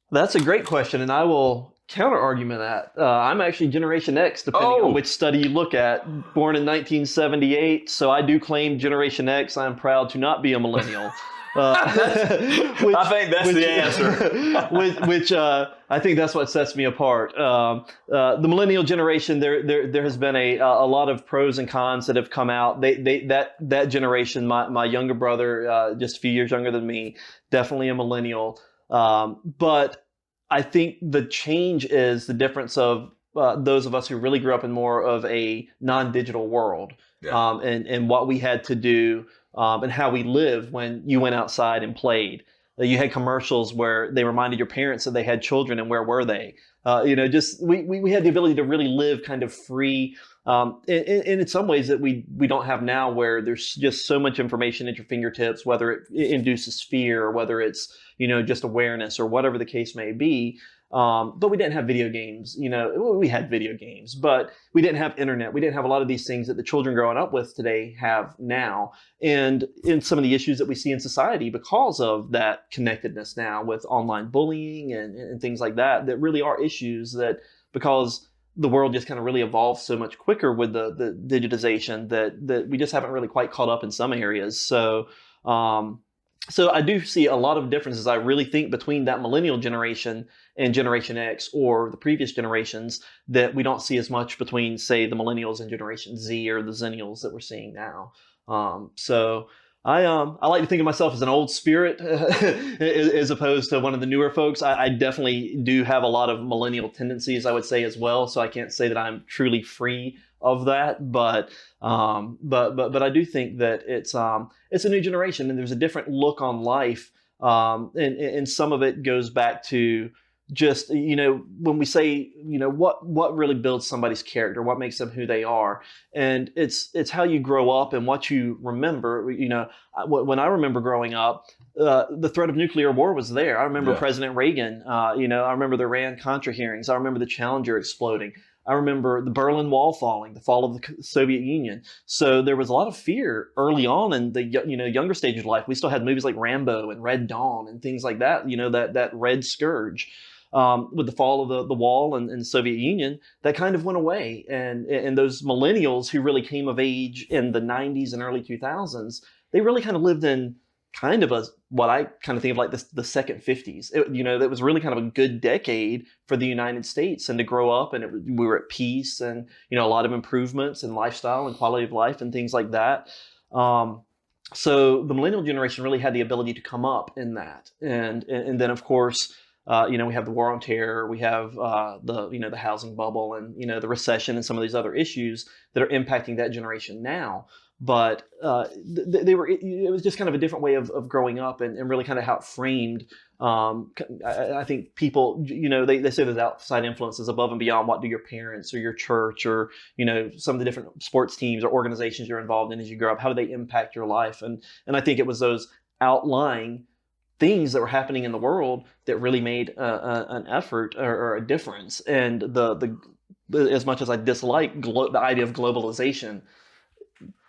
That's a great question, and I will counter-argument that. I'm actually Generation X, depending on which study you look at. Born in 1978, so I do claim Generation X. I'm proud to not be a millennial. I think that's the answer. which I think that's what sets me apart. The millennial generation, there has been a lot of pros and cons that have come out. That generation, my younger brother, just a few years younger than me, definitely a millennial. But I think the change is the difference of those of us who really grew up in more of a non-digital world, and what we had to do. And how we lived when you went outside and played. You had commercials where they reminded your parents that they had children and where were they. Just we had the ability to really live kind of free. And in some ways that we don't have now, where there's just so much information at your fingertips, whether it induces fear or whether it's just awareness or whatever the case may be. But we didn't have video games. We had video games, but we didn't have internet. We didn't have a lot of these things that the children growing up with today have now. And in some of the issues that we see in society because of that connectedness now with online bullying and things like that really are issues that, because the world just kind of really evolved so much quicker with the digitization that we just haven't really quite caught up in some areas. So I do see a lot of differences, I really think, between that millennial generation and Generation X or the previous generations that we don't see as much between, say, the millennials and Generation Z or the zennials that we're seeing now. So I like to think of myself as an old spirit as opposed to one of the newer folks. I definitely do have a lot of millennial tendencies, I would say, as well. So I can't say that I'm truly free of that, but I do think that it's a new generation and there's a different look on life, and some of it goes back to just when we say what really builds somebody's character, what makes them who they are, and it's how you grow up and what you remember. When I remember growing up, the threat of nuclear war was there. I remember President Reagan. I remember the Iran-Contra hearings. I remember the Challenger exploding. I remember the Berlin Wall falling, the fall of the Soviet Union. So there was a lot of fear early on in the younger stage of life. We still had movies like Rambo and Red Dawn and things like that. That Red Scourge. With the fall of the wall and the Soviet Union, that kind of went away. And those millennials who really came of age in the 90s and early 2000s, they really kind of lived in kind of what I kind of think of like the second 50s. That was really kind of a good decade for the United States and to grow up, and we were at peace, and a lot of improvements in lifestyle and quality of life and things like that. So the millennial generation really had the ability to come up in that, and then of course, we have the war on terror, we have the housing bubble, and the recession and some of these other issues that are impacting that generation now. But it was just kind of a different way of growing up, and really kind of how it framed. I think people, they say there's outside influences above and beyond what do your parents or your church or, some of the different sports teams or organizations you're involved in as you grow up, how do they impact your life? And I think it was those outlying things that were happening in the world that really made an effort or a difference. And the as much as I dislike the idea of globalization,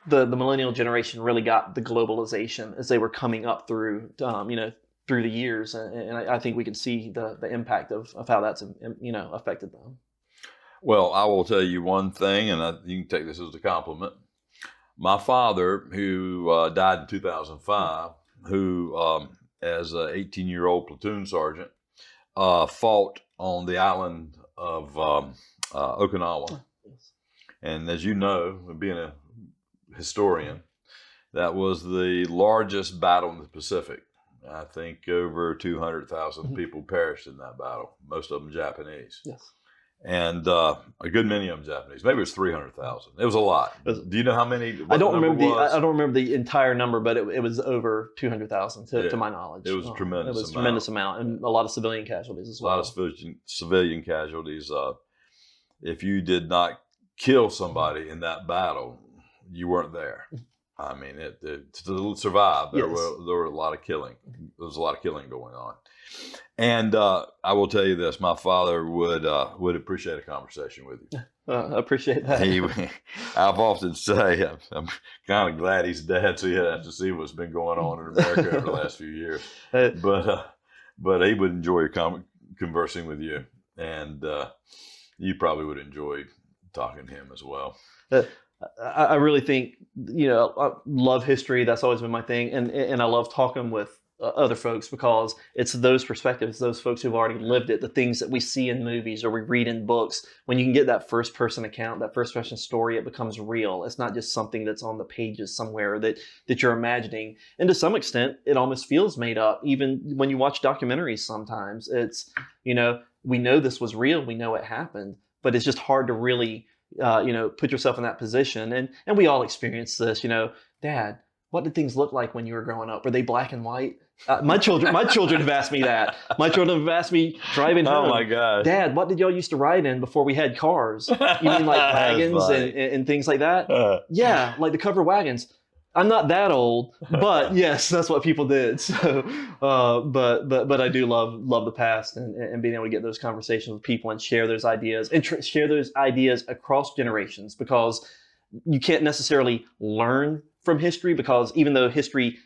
the millennial generation really got the globalization as they were coming up through through the years, and I think we can see the impact of how that's affected them. Well, I will tell you one thing, and you can take this as a compliment. My father, who died in 2005, who as an 18-year-old platoon sergeant fought on the island of Okinawa, and as you know, being a historian, that was the largest battle in the Pacific. I think over 200,000 people perished in that battle, most of them Japanese. Yes. And a good many of them Japanese. Maybe it was 300,000. It was a lot. Do you know how many? I don't remember the entire number, but it was over 200,000 to my knowledge. It was a tremendous. It was a tremendous amount, and a lot of civilian casualties as well. A lot of civilian casualties. If you did not kill somebody in that battle, you weren't there. I mean, to survive, there were a lot of killing. There was a lot of killing going on. And I will tell you this: my father would appreciate a conversation with you. I appreciate that. I've often say I'm kind of glad he's dead, so you have to see what's been going on in America over the last few years. But he would enjoy conversing with you, and you probably would enjoy talking to him as well. I really think, I love history. That's always been my thing. And I love talking with other folks because it's those perspectives, those folks who've already lived it, the things that we see in movies or we read in books. When you can get that first person account, that first person story, it becomes real. It's not just something that's on the pages somewhere that you're imagining. And to some extent, it almost feels made up. Even when you watch documentaries sometimes, it's, we know this was real. We know it happened, but it's just hard to really put yourself in that position. And we all experience this, Dad, what did things look like when you were growing up? Were they black and white? My children have asked me that. My children have asked me driving home. Oh my gosh. Dad, what did y'all used to ride in before we had cars? You mean like wagons and things like that? Yeah, like the covered wagons. I'm not that old, but yes, that's what people did. So, but I do love the past and being able to get those conversations with people and share those ideas and share those ideas across generations, because you can't necessarily learn from history, because even though history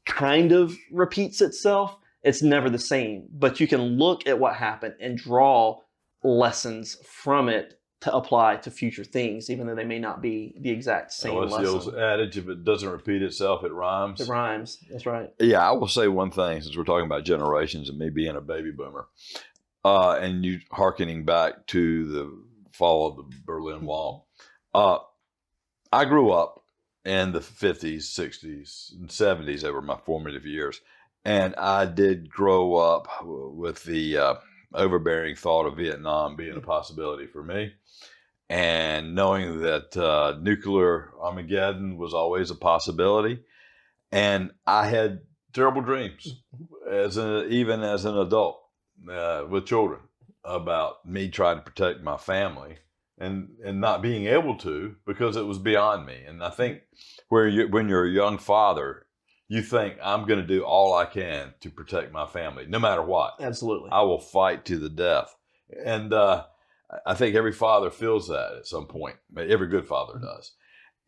kind of repeats itself, it's never the same. But you can look at what happened and draw lessons from it to apply to future things, even though they may not be the exact same lesson. The old adage, if it doesn't repeat itself, it rhymes. It rhymes. That's right. Yeah, I will say one thing, since we're talking about generations and me being a baby boomer, and you hearkening back to the fall of the Berlin Wall. I grew up in the 50s, 60s, and 70s. They were my formative years. And I did grow up with the overbearing thought of Vietnam being a possibility for me, and knowing that nuclear Armageddon was always a possibility. And I had terrible dreams even as an adult with children about me trying to protect my family and not being able to, because it was beyond me. And I think when you're a young father, you think, I'm going to do all I can to protect my family, no matter what. Absolutely. I will fight to the death. And I think every father feels that at some point. Every good father does.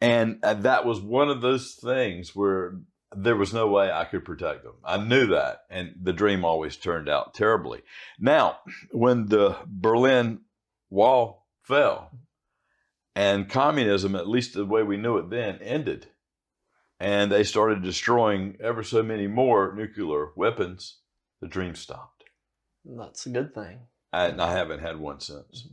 And that was one of those things where there was no way I could protect them. I knew that. And the dream always turned out terribly. Now, when the Berlin Wall fell and communism, at least the way we knew it then, ended, and they started destroying ever so many more nuclear weapons, the dream stopped. That's a good thing. And I haven't had one since.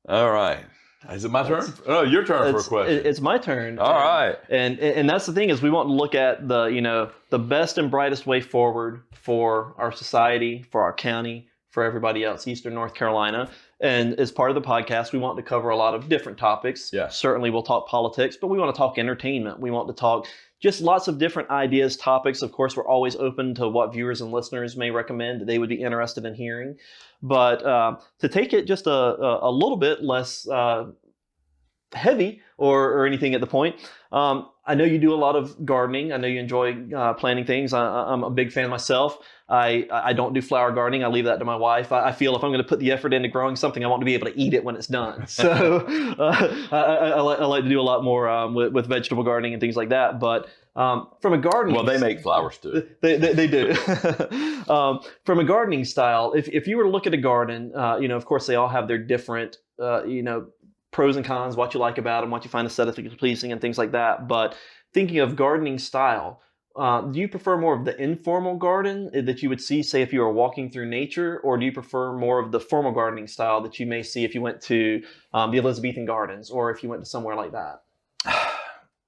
All right. Is it my turn? Oh, your turn for a question. It's my turn. All right. And that's the thing, is we want to look at the best and brightest way forward for our society, for our county, for everybody else, Eastern North Carolina. And as part of the podcast, we want to cover a lot of different topics. Yeah. Certainly we'll talk politics, but we want to talk entertainment. We want to talk just lots of different ideas, topics. Of course, we're always open to what viewers and listeners may recommend that they would be interested in hearing. But to take it just a little bit less heavy or anything at the point, I know you do a lot of gardening. I know you enjoy planting things. I'm a big fan myself. I don't do flower gardening. I leave that to my wife. I feel if I'm going to put the effort into growing something, I want to be able to eat it when it's done. So I like to do a lot more with vegetable gardening and things like that. But from a gardening, well, they make flowers too. They do. From a gardening style, if you were to look at a garden, of course they all have their different, pros and cons, what you like about them, what you find aesthetically pleasing, and things like that. But thinking of gardening style, do you prefer more of the informal garden that you would see, say, if you were walking through nature, or do you prefer more of the formal gardening style that you may see if you went to the Elizabethan Gardens, or if you went to somewhere like that?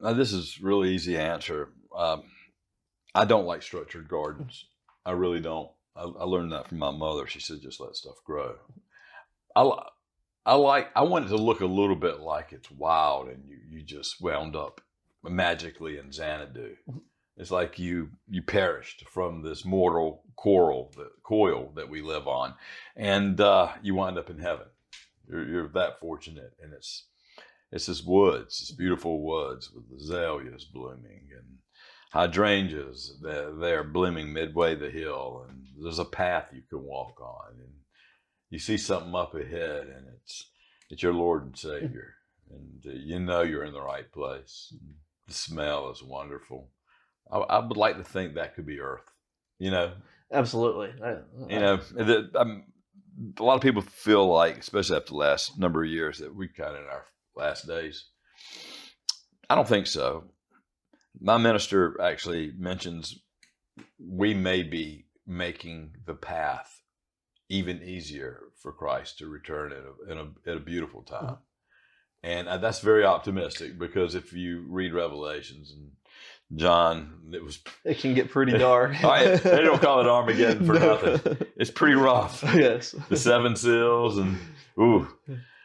Now, this is really easy to answer. I don't like structured gardens. I really don't. I learned that from my mother. She said, just let stuff grow. I want it to look a little bit like it's wild and you just wound up magically in Xanadu. It's like you perished from this mortal coil that we live on, and you wind up in heaven. You're that fortunate, and it's this woods, this beautiful woods with azaleas blooming and hydrangeas. They're blooming midway the hill, and there's a path you can walk on, and you see something up ahead, and it's your Lord and Savior, and you're in the right place. The smell is wonderful. I would like to think that could be Earth, Absolutely. A lot of people feel like, especially after the last number of years, that we're kind of in our last days. I don't think so. My minister actually mentions we may be making the path even easier for Christ to return at a beautiful time. And that's very optimistic, because if you read Revelations and John, it can get pretty dark. They don't call it Armageddon for nothing. It's pretty rough. Yes. The 7 seals and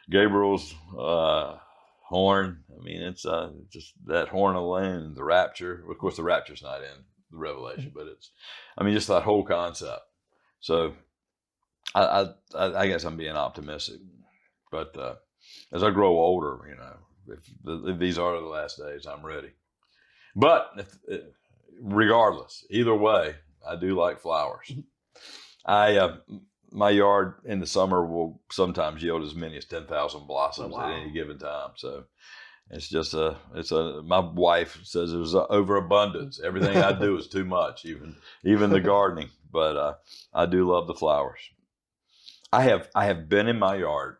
Gabriel's horn. I mean, it's just that horn alone, the rapture. Of course, the rapture's not in the Revelation, but just that whole concept. So I guess I'm being optimistic, but as I grow older, if these are the last days, I'm ready. But regardless, either way, I do like flowers. My yard in the summer will sometimes yield as many as 10,000 blossoms at any given time. So it's just my wife says there's an overabundance. Everything I do is too much, even the gardening. But I do love the flowers. I have been in my yard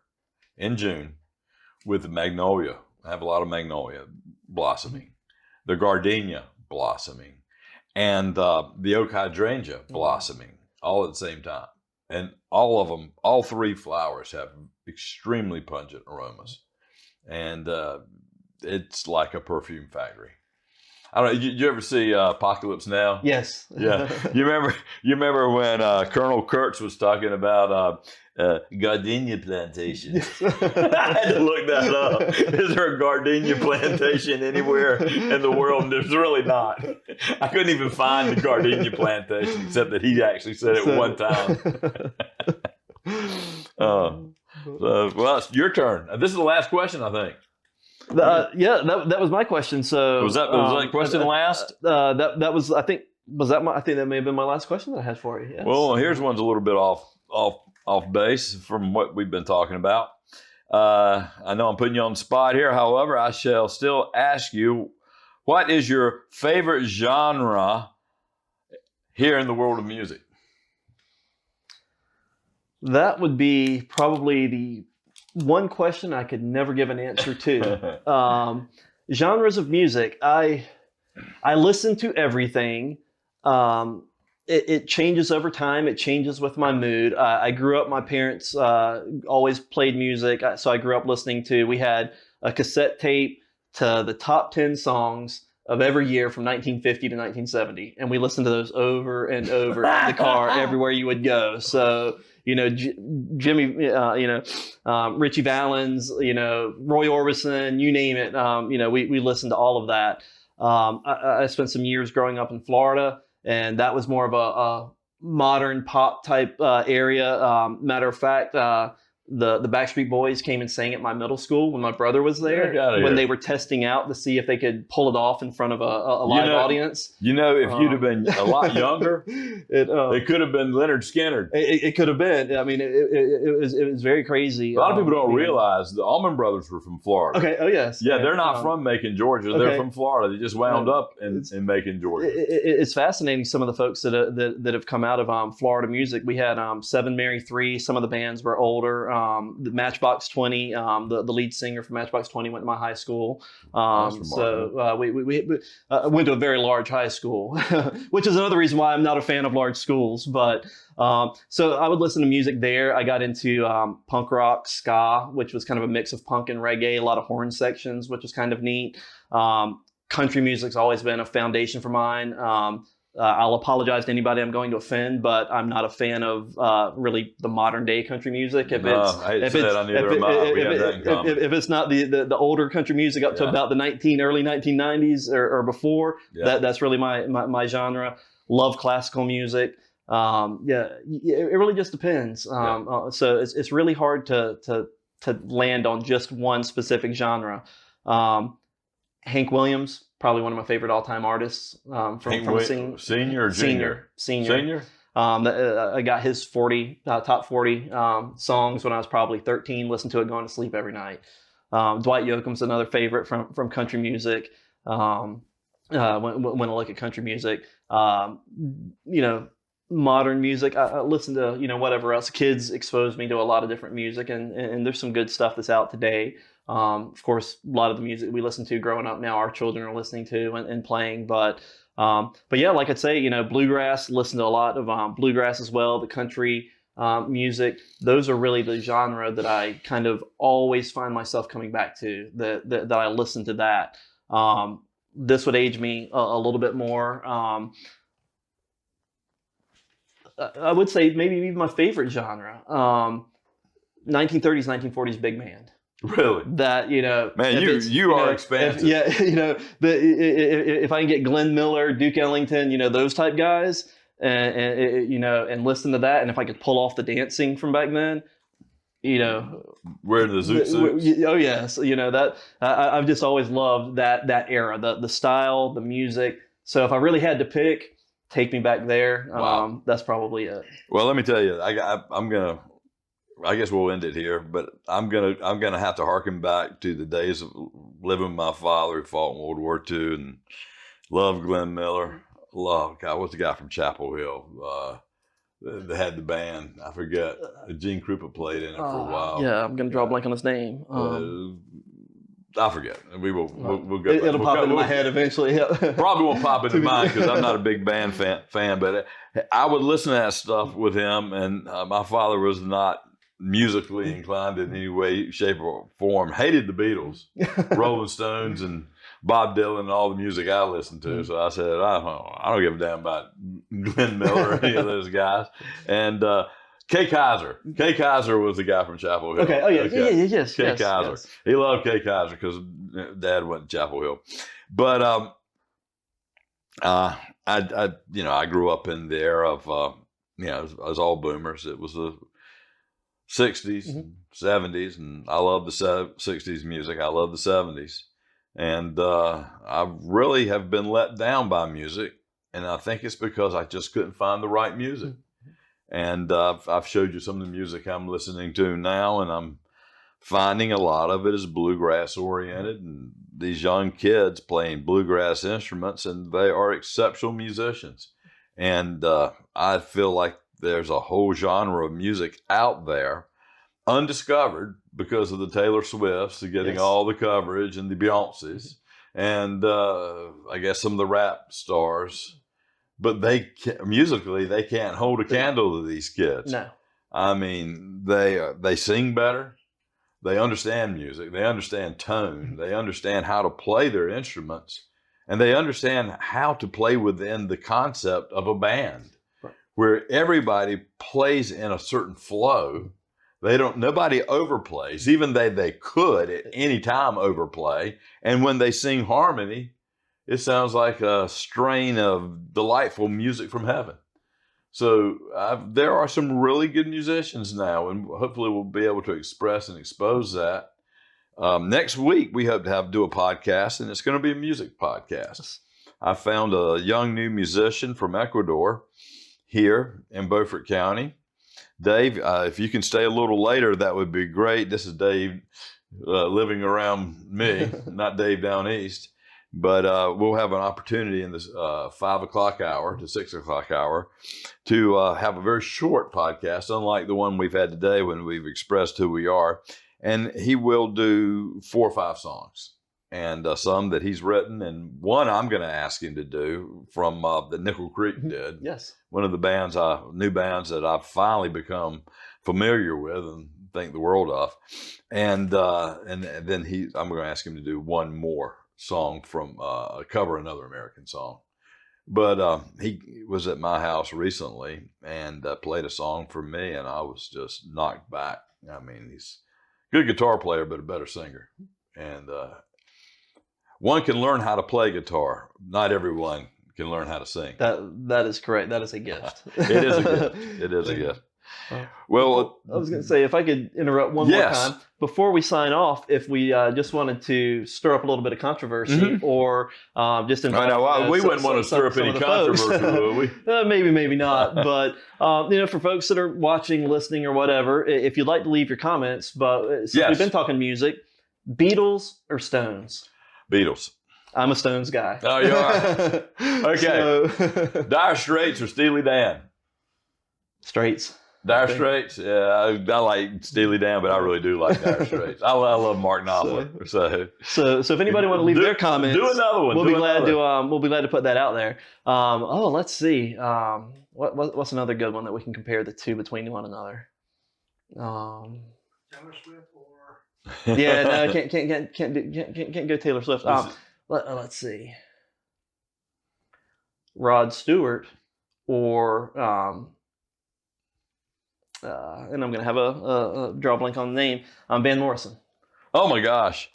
in June with the magnolia. I have a lot of magnolia blossoming, the gardenia blossoming, and the oak hydrangea blossoming all at the same time. And all 3 flowers have extremely pungent aromas. And it's like a perfume factory. I don't know. You ever see Apocalypse Now? Yes. Yeah. You remember when Colonel Kurtz was talking about gardenia plantation? I had to look that up. Is there a gardenia plantation anywhere in the world? There's really not. I couldn't even find the gardenia plantation, except that he actually said it one time. Well, it's your turn. This is the last question, I think. That was my question. So was that question last? That was, I think that may have been my last question that I had for you. Yes. Well, here's one's a little bit off base from what we've been talking about. I know I'm putting you on the spot here. However, I shall still ask you, what is your favorite genre here in the world of music? That would be probably the one question I could never give an answer to. Genres of music. I listen to everything. It changes over time. It changes with my mood. I grew up, my parents always played music. So I grew up listening to, we had a cassette tape to the top 10 songs of every year from 1950 to 1970. And we listened to those over and over in the car everywhere you would go. So, Jimmy, Richie Valens, Roy Orbison, you name it. We listened to all of that. I spent some years growing up in Florida, and that was more of a modern pop type area. Matter of fact, the Backstreet Boys came and sang at my middle school when my brother was there, when they were testing out to see if they could pull it off in front of a live audience. If you'd have been a lot younger, it could have been Leonard Skinner. It could have been. I mean, it was very crazy. A lot of people don't realize the Allman Brothers were from Florida. Okay. Oh yes. Yeah, they're not from Macon, Georgia. They're from Florida. They just wound up in Macon, Georgia. It's fascinating. Some of the folks that have come out of Florida music. We had Seven Mary Three. Some of the bands were older. The Matchbox 20, the lead singer from Matchbox 20 went to my high school. So we went to a very large high school, which is another reason why I'm not a fan of large schools. But so I would listen to music there. I got into punk rock, ska, which was kind of a mix of punk and reggae, a lot of horn sections, which was kind of neat. Country music's always been a foundation for mine. I'll apologize to anybody I'm going to offend, but I'm not a fan of really the modern day country music. If it's not the older country music up to about the early 1990s or before, that's really my genre. Love classical music. It really just depends. So it's really hard to land on just one specific genre. Hank Williams, probably one of my favorite all-time artists. Senior or junior? Senior. I got his top 40 songs when I was probably 13. Listened to it going to sleep every night. Dwight Yoakam's another favorite from country music. When I look at country music, modern music, I listen to whatever else. Kids exposed me to a lot of different music, and there's some good stuff that's out today. Of course, a lot of the music we listen to growing up now, our children are listening to and playing. But yeah, like I'd say, bluegrass. Listen to a lot of bluegrass as well. The country music. Those are really the genre that I kind of always find myself coming back to. That I listen to that. This would age me a little bit more. I would say maybe even my favorite genre. 1930s, 1940s big band. Really? That man, you are expansive. If I can get Glenn Miller, Duke Ellington, those type guys, and listen to that, and if I could pull off the dancing from back then, wearing the zoot suits. Oh yes, that I've just always loved that era, the style, the music. So if I really had to pick, take me back there. Wow. That's probably it. Well, let me tell you, I guess we'll end it here, but I'm gonna have to harken back to the days of living with my father who fought in World War II and loved Glenn Miller. What's the guy from Chapel Hill? They had the band. I forget. Gene Krupa played in it for a while. Yeah, I'm gonna draw a blank on his name. I forget. We'll go. It'll pop into my head eventually. Probably won't pop into mine because I'm not a big band fan. But I would listen to that stuff with him, and my father was not musically inclined in any way, shape, or form. Hated the Beatles, Rolling Stones, and Bob Dylan, and all the music I listened to. So I said, I don't give a damn about Glenn Miller or any of those guys. And Kay Kaiser. Kay Kaiser was the guy from Chapel Hill. Okay. Oh yeah. Yes. Kay Kaiser. Yes. He loved Kay Kaiser because Dad went to Chapel Hill. But I grew up in the era of it was all boomers. It was the 60s, 70s, and I love the 60s music. I love the 70s. And I really have been let down by music, and I think it's because I just couldn't find the right music. And I've showed you some of the music I'm listening to now, and I'm finding a lot of it is bluegrass oriented, and these young kids playing bluegrass instruments, and they are exceptional musicians. And I feel like there's a whole genre of music out there undiscovered because of the Taylor Swifts getting all the coverage and the Beyoncés. and I guess some of the rap stars, but musically they can't hold a candle to these kids. No. I mean, they sing better. They understand music. They understand tone. They understand how to play their instruments, and they understand how to play within the concept of a band, right, where everybody plays in a certain flow. Nobody overplays, even they could at any time overplay. And when they sing harmony, it sounds like a strain of delightful music from heaven. So there are some really good musicians now, and hopefully we'll be able to express and expose that. Next week, we hope to do a podcast, and it's going to be a music podcast. I found a young new musician from Ecuador here in Beaufort County. Dave, if you can stay a little later, that would be great. This is Dave living around me, not Dave down east. But we'll have an opportunity in this 5 o'clock hour to 6 o'clock hour to have a very short podcast, unlike the one we've had today when we've expressed who we are. And he will do 4 or 5 songs, and some that he's written, and one I'm going to ask him to do from the Nickel Creek did. Yes. One of the new bands that I've finally become familiar with and think the world of. And then I'm going to ask him to do one more song from cover another American song. But he was at my house recently and played a song for me, and I was just knocked back. I mean, he's a good guitar player, but a better singer. And one can learn how to play guitar. Not everyone can learn how to sing. That is correct. That is a gift. It is a gift. It is a gift. Well, I was going to say, if I could interrupt one more time before we sign off, if we just wanted to stir up a little bit of controversy, or just invite. We wouldn't want to stir up any controversy, would we? Maybe not. But for folks that are watching, listening, or whatever, if you'd like to leave your comments, but since we've been talking music, Beatles or Stones? Beatles. I'm a Stones guy. Oh, you are? Okay. Dire Straits or Steely Dan? Straits. Dire Straits, yeah, I like Steely Dan, but I really do like Dire Straits. I love Mark Knopfler. So if anybody want to leave their comments, do another one. We'll be glad to put that out there. Let's see. What's another good one that we can compare the two between one another? Taylor Swift or yeah, no, can't go Taylor Swift. Let's see. Rod Stewart or and I'm going to have a draw blank on the name. Van Morrison. Oh my gosh.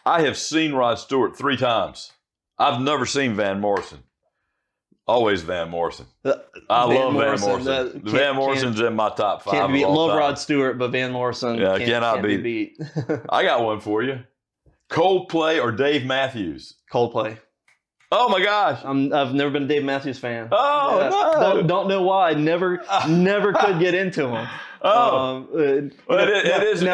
I have seen Rod Stewart 3 times. I've never seen Van Morrison. Always Van Morrison. I love Van Morrison. Van Morrison's in my top 5. Can't beat. Love Rod Stewart, but Van Morrison cannot be beat. I got one for you. Coldplay or Dave Matthews? Coldplay. Oh my gosh! I've never been a Dave Matthews fan. Oh no! Don't know why. Never could get into him. It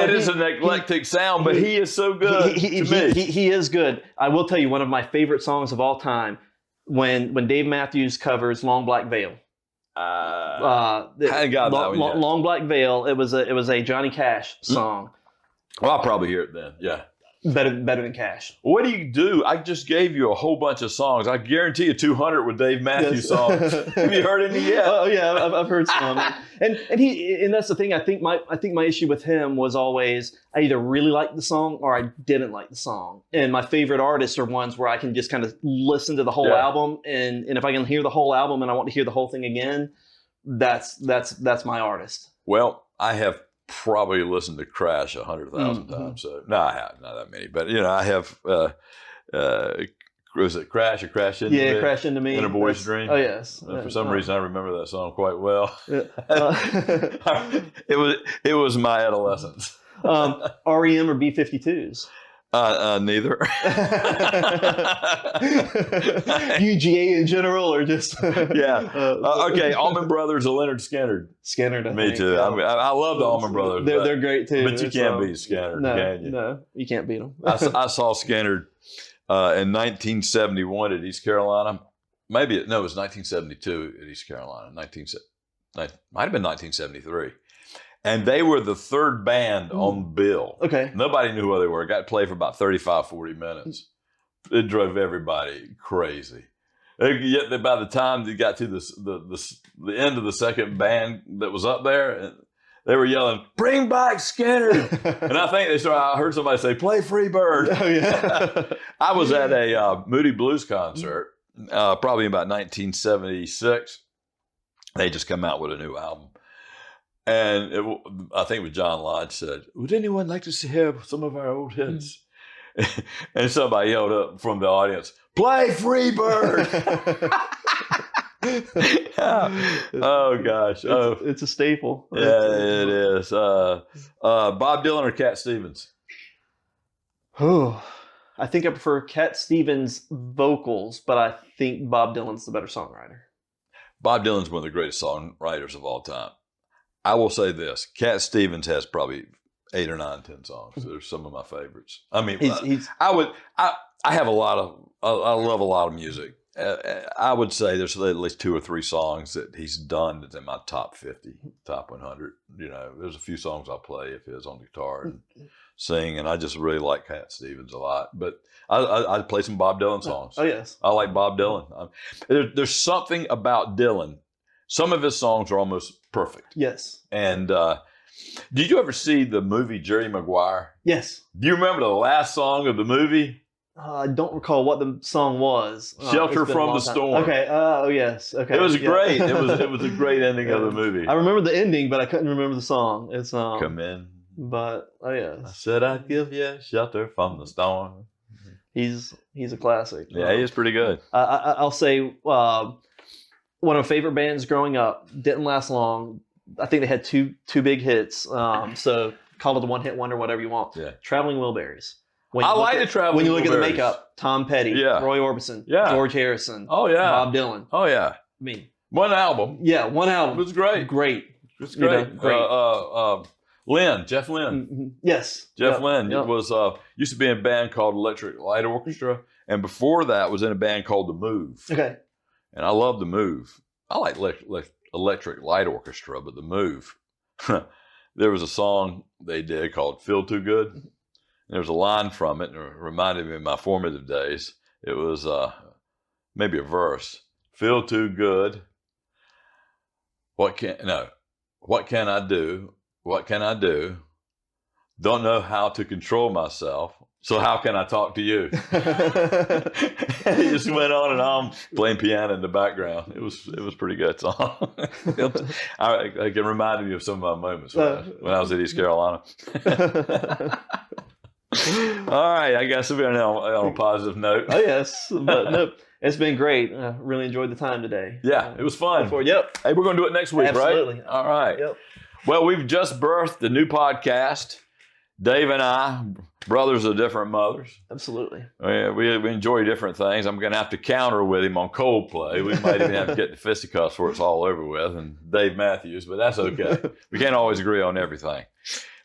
is an eclectic sound, but he is so good to me. He is good. I will tell you one of my favorite songs of all time when Dave Matthews covers "Long Black Veil." I hadn't got that one yet. "Long Black Veil." It was a Johnny Cash song. Well, I'll probably hear it then. Yeah. Better than Cash. What do you do? I just gave you a whole bunch of songs. I guarantee you 200 with Dave Matthews songs. Have you heard any yet? Oh yeah, I've heard some. and that's the thing. I think my issue with him was always I either really liked the song or I didn't like the song. And my favorite artists are ones where I can just kind of listen to the whole album, and if I can hear the whole album and I want to hear the whole thing again, that's my artist. Well, I have probably listened to Crash 100,000 times. So no, I have not that many, but I have. Was it Crash or Crash Into Me? Yeah, Crash Into Me. In a Boy's Dream. Oh yes. For some reason, I remember that song quite well. It was my adolescence. REM or B-52s? Neither. UGA in general, or just okay. Allman Brothers or Leonard Skinner. Skinner. Me too. I love the Allman Brothers. They're great too. But you can't beat Skinner, can you? No, you can't beat them. I saw Skinner in 1971 at East Carolina. It was 1972 at East Carolina. Might have been 1973. And they were the 3rd band on bill. Okay. Nobody knew who they were. Got to play for about 35, 40 minutes. It drove everybody crazy. Yet by the time they got to the end of the second band that was up there, they were yelling, "Bring back Skinner!" And I think I heard somebody say, "Play Freebird." Oh, yeah. I was at a Moody Blues concert, probably about 1976. They just come out with a new album. And I think it was John Lodge said, "Would anyone like to hear some of our old hits?" And somebody yelled up from the audience, "Play Freebird!" Oh, gosh. It's a staple. Yeah, it is. Bob Dylan or Cat Stevens? Oh, I think I prefer Cat Stevens' vocals, but I think Bob Dylan's the better songwriter. Bob Dylan's one of the greatest songwriters of all time. I will say this: Cat Stevens has probably 8 or 9, 10 songs. They're some of my favorites. I mean, I have I love a lot of music. I would say there's at least 2 or 3 songs that he's done that's in my top 50, top 100. You know, there's a few songs I play if it's on the guitar and sing, and I just really like Cat Stevens a lot. But I play some Bob Dylan songs. Oh, yes. I like Bob Dylan. There's something about Dylan. Some of his songs are almost perfect. Yes. And did you ever see the movie Jerry Maguire? Yes. Do you remember the last song of the movie? I don't recall what the song was. Shelter from the Storm. Okay. Oh, yes. Okay. It was great. It was a great ending of the movie. I remember the ending, but I couldn't remember the song. It's Come in. But I said I'd give you shelter from the storm. He's a classic. Yeah, he is pretty good. I'll say one of my favorite bands growing up. Didn't last long. I think they had two big hits. So call it a one-hit wonder, whatever you want. Yeah. Traveling Wilburys. I like the Traveling Wilburys. When you look at the makeup, Tom Petty, Roy Orbison, George Harrison, Bob Dylan. Oh, yeah. I mean, one album. Yeah, one album. It was great. Great. It was great. You know, great. Jeff Lynne. Mm-hmm. Yes. Jeff Lynne. It was used to be in a band called Electric Light Orchestra, and before that was in a band called The Move. Okay. And I love The Move. I like Electric Light Orchestra, but The Move. There was a song they did called "Feel Too Good." There was a line from it, and it reminded me of my formative days. It was maybe a verse. "Feel too good. What can I do? What can I do? Don't know how to control myself. So how can I talk to you?" He just went on and on playing piano in the background. It was a pretty good song. I can remind me of some of my moments when I was at East Carolina. All right, I guess we're on a positive note. Oh, yes, but no, it's been great. I really enjoyed the time today. Yeah, it was fun. Yep. Hey, we're going to do it next week, Absolutely. Right? All right. Yep. Well, we've just birthed a new podcast. Dave and I, brothers of different mothers. Absolutely. We enjoy different things. I'm going to have to counter with him on Coldplay. We might even have to get the fisticuffs before it's all over with, and Dave Matthews, but that's okay. We can't always agree on everything.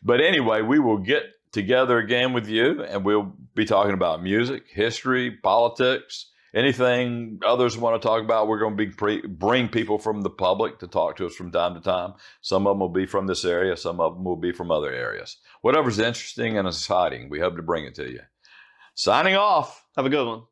But anyway, we will get together again with you, and we'll be talking about music, history, politics, anything others want to talk about. We're going to bring people from the public to talk to us from time to time. Some of them will be from this area. Some of them will be from other areas. Whatever's interesting and exciting, we hope to bring it to you. Signing off. Have a good one.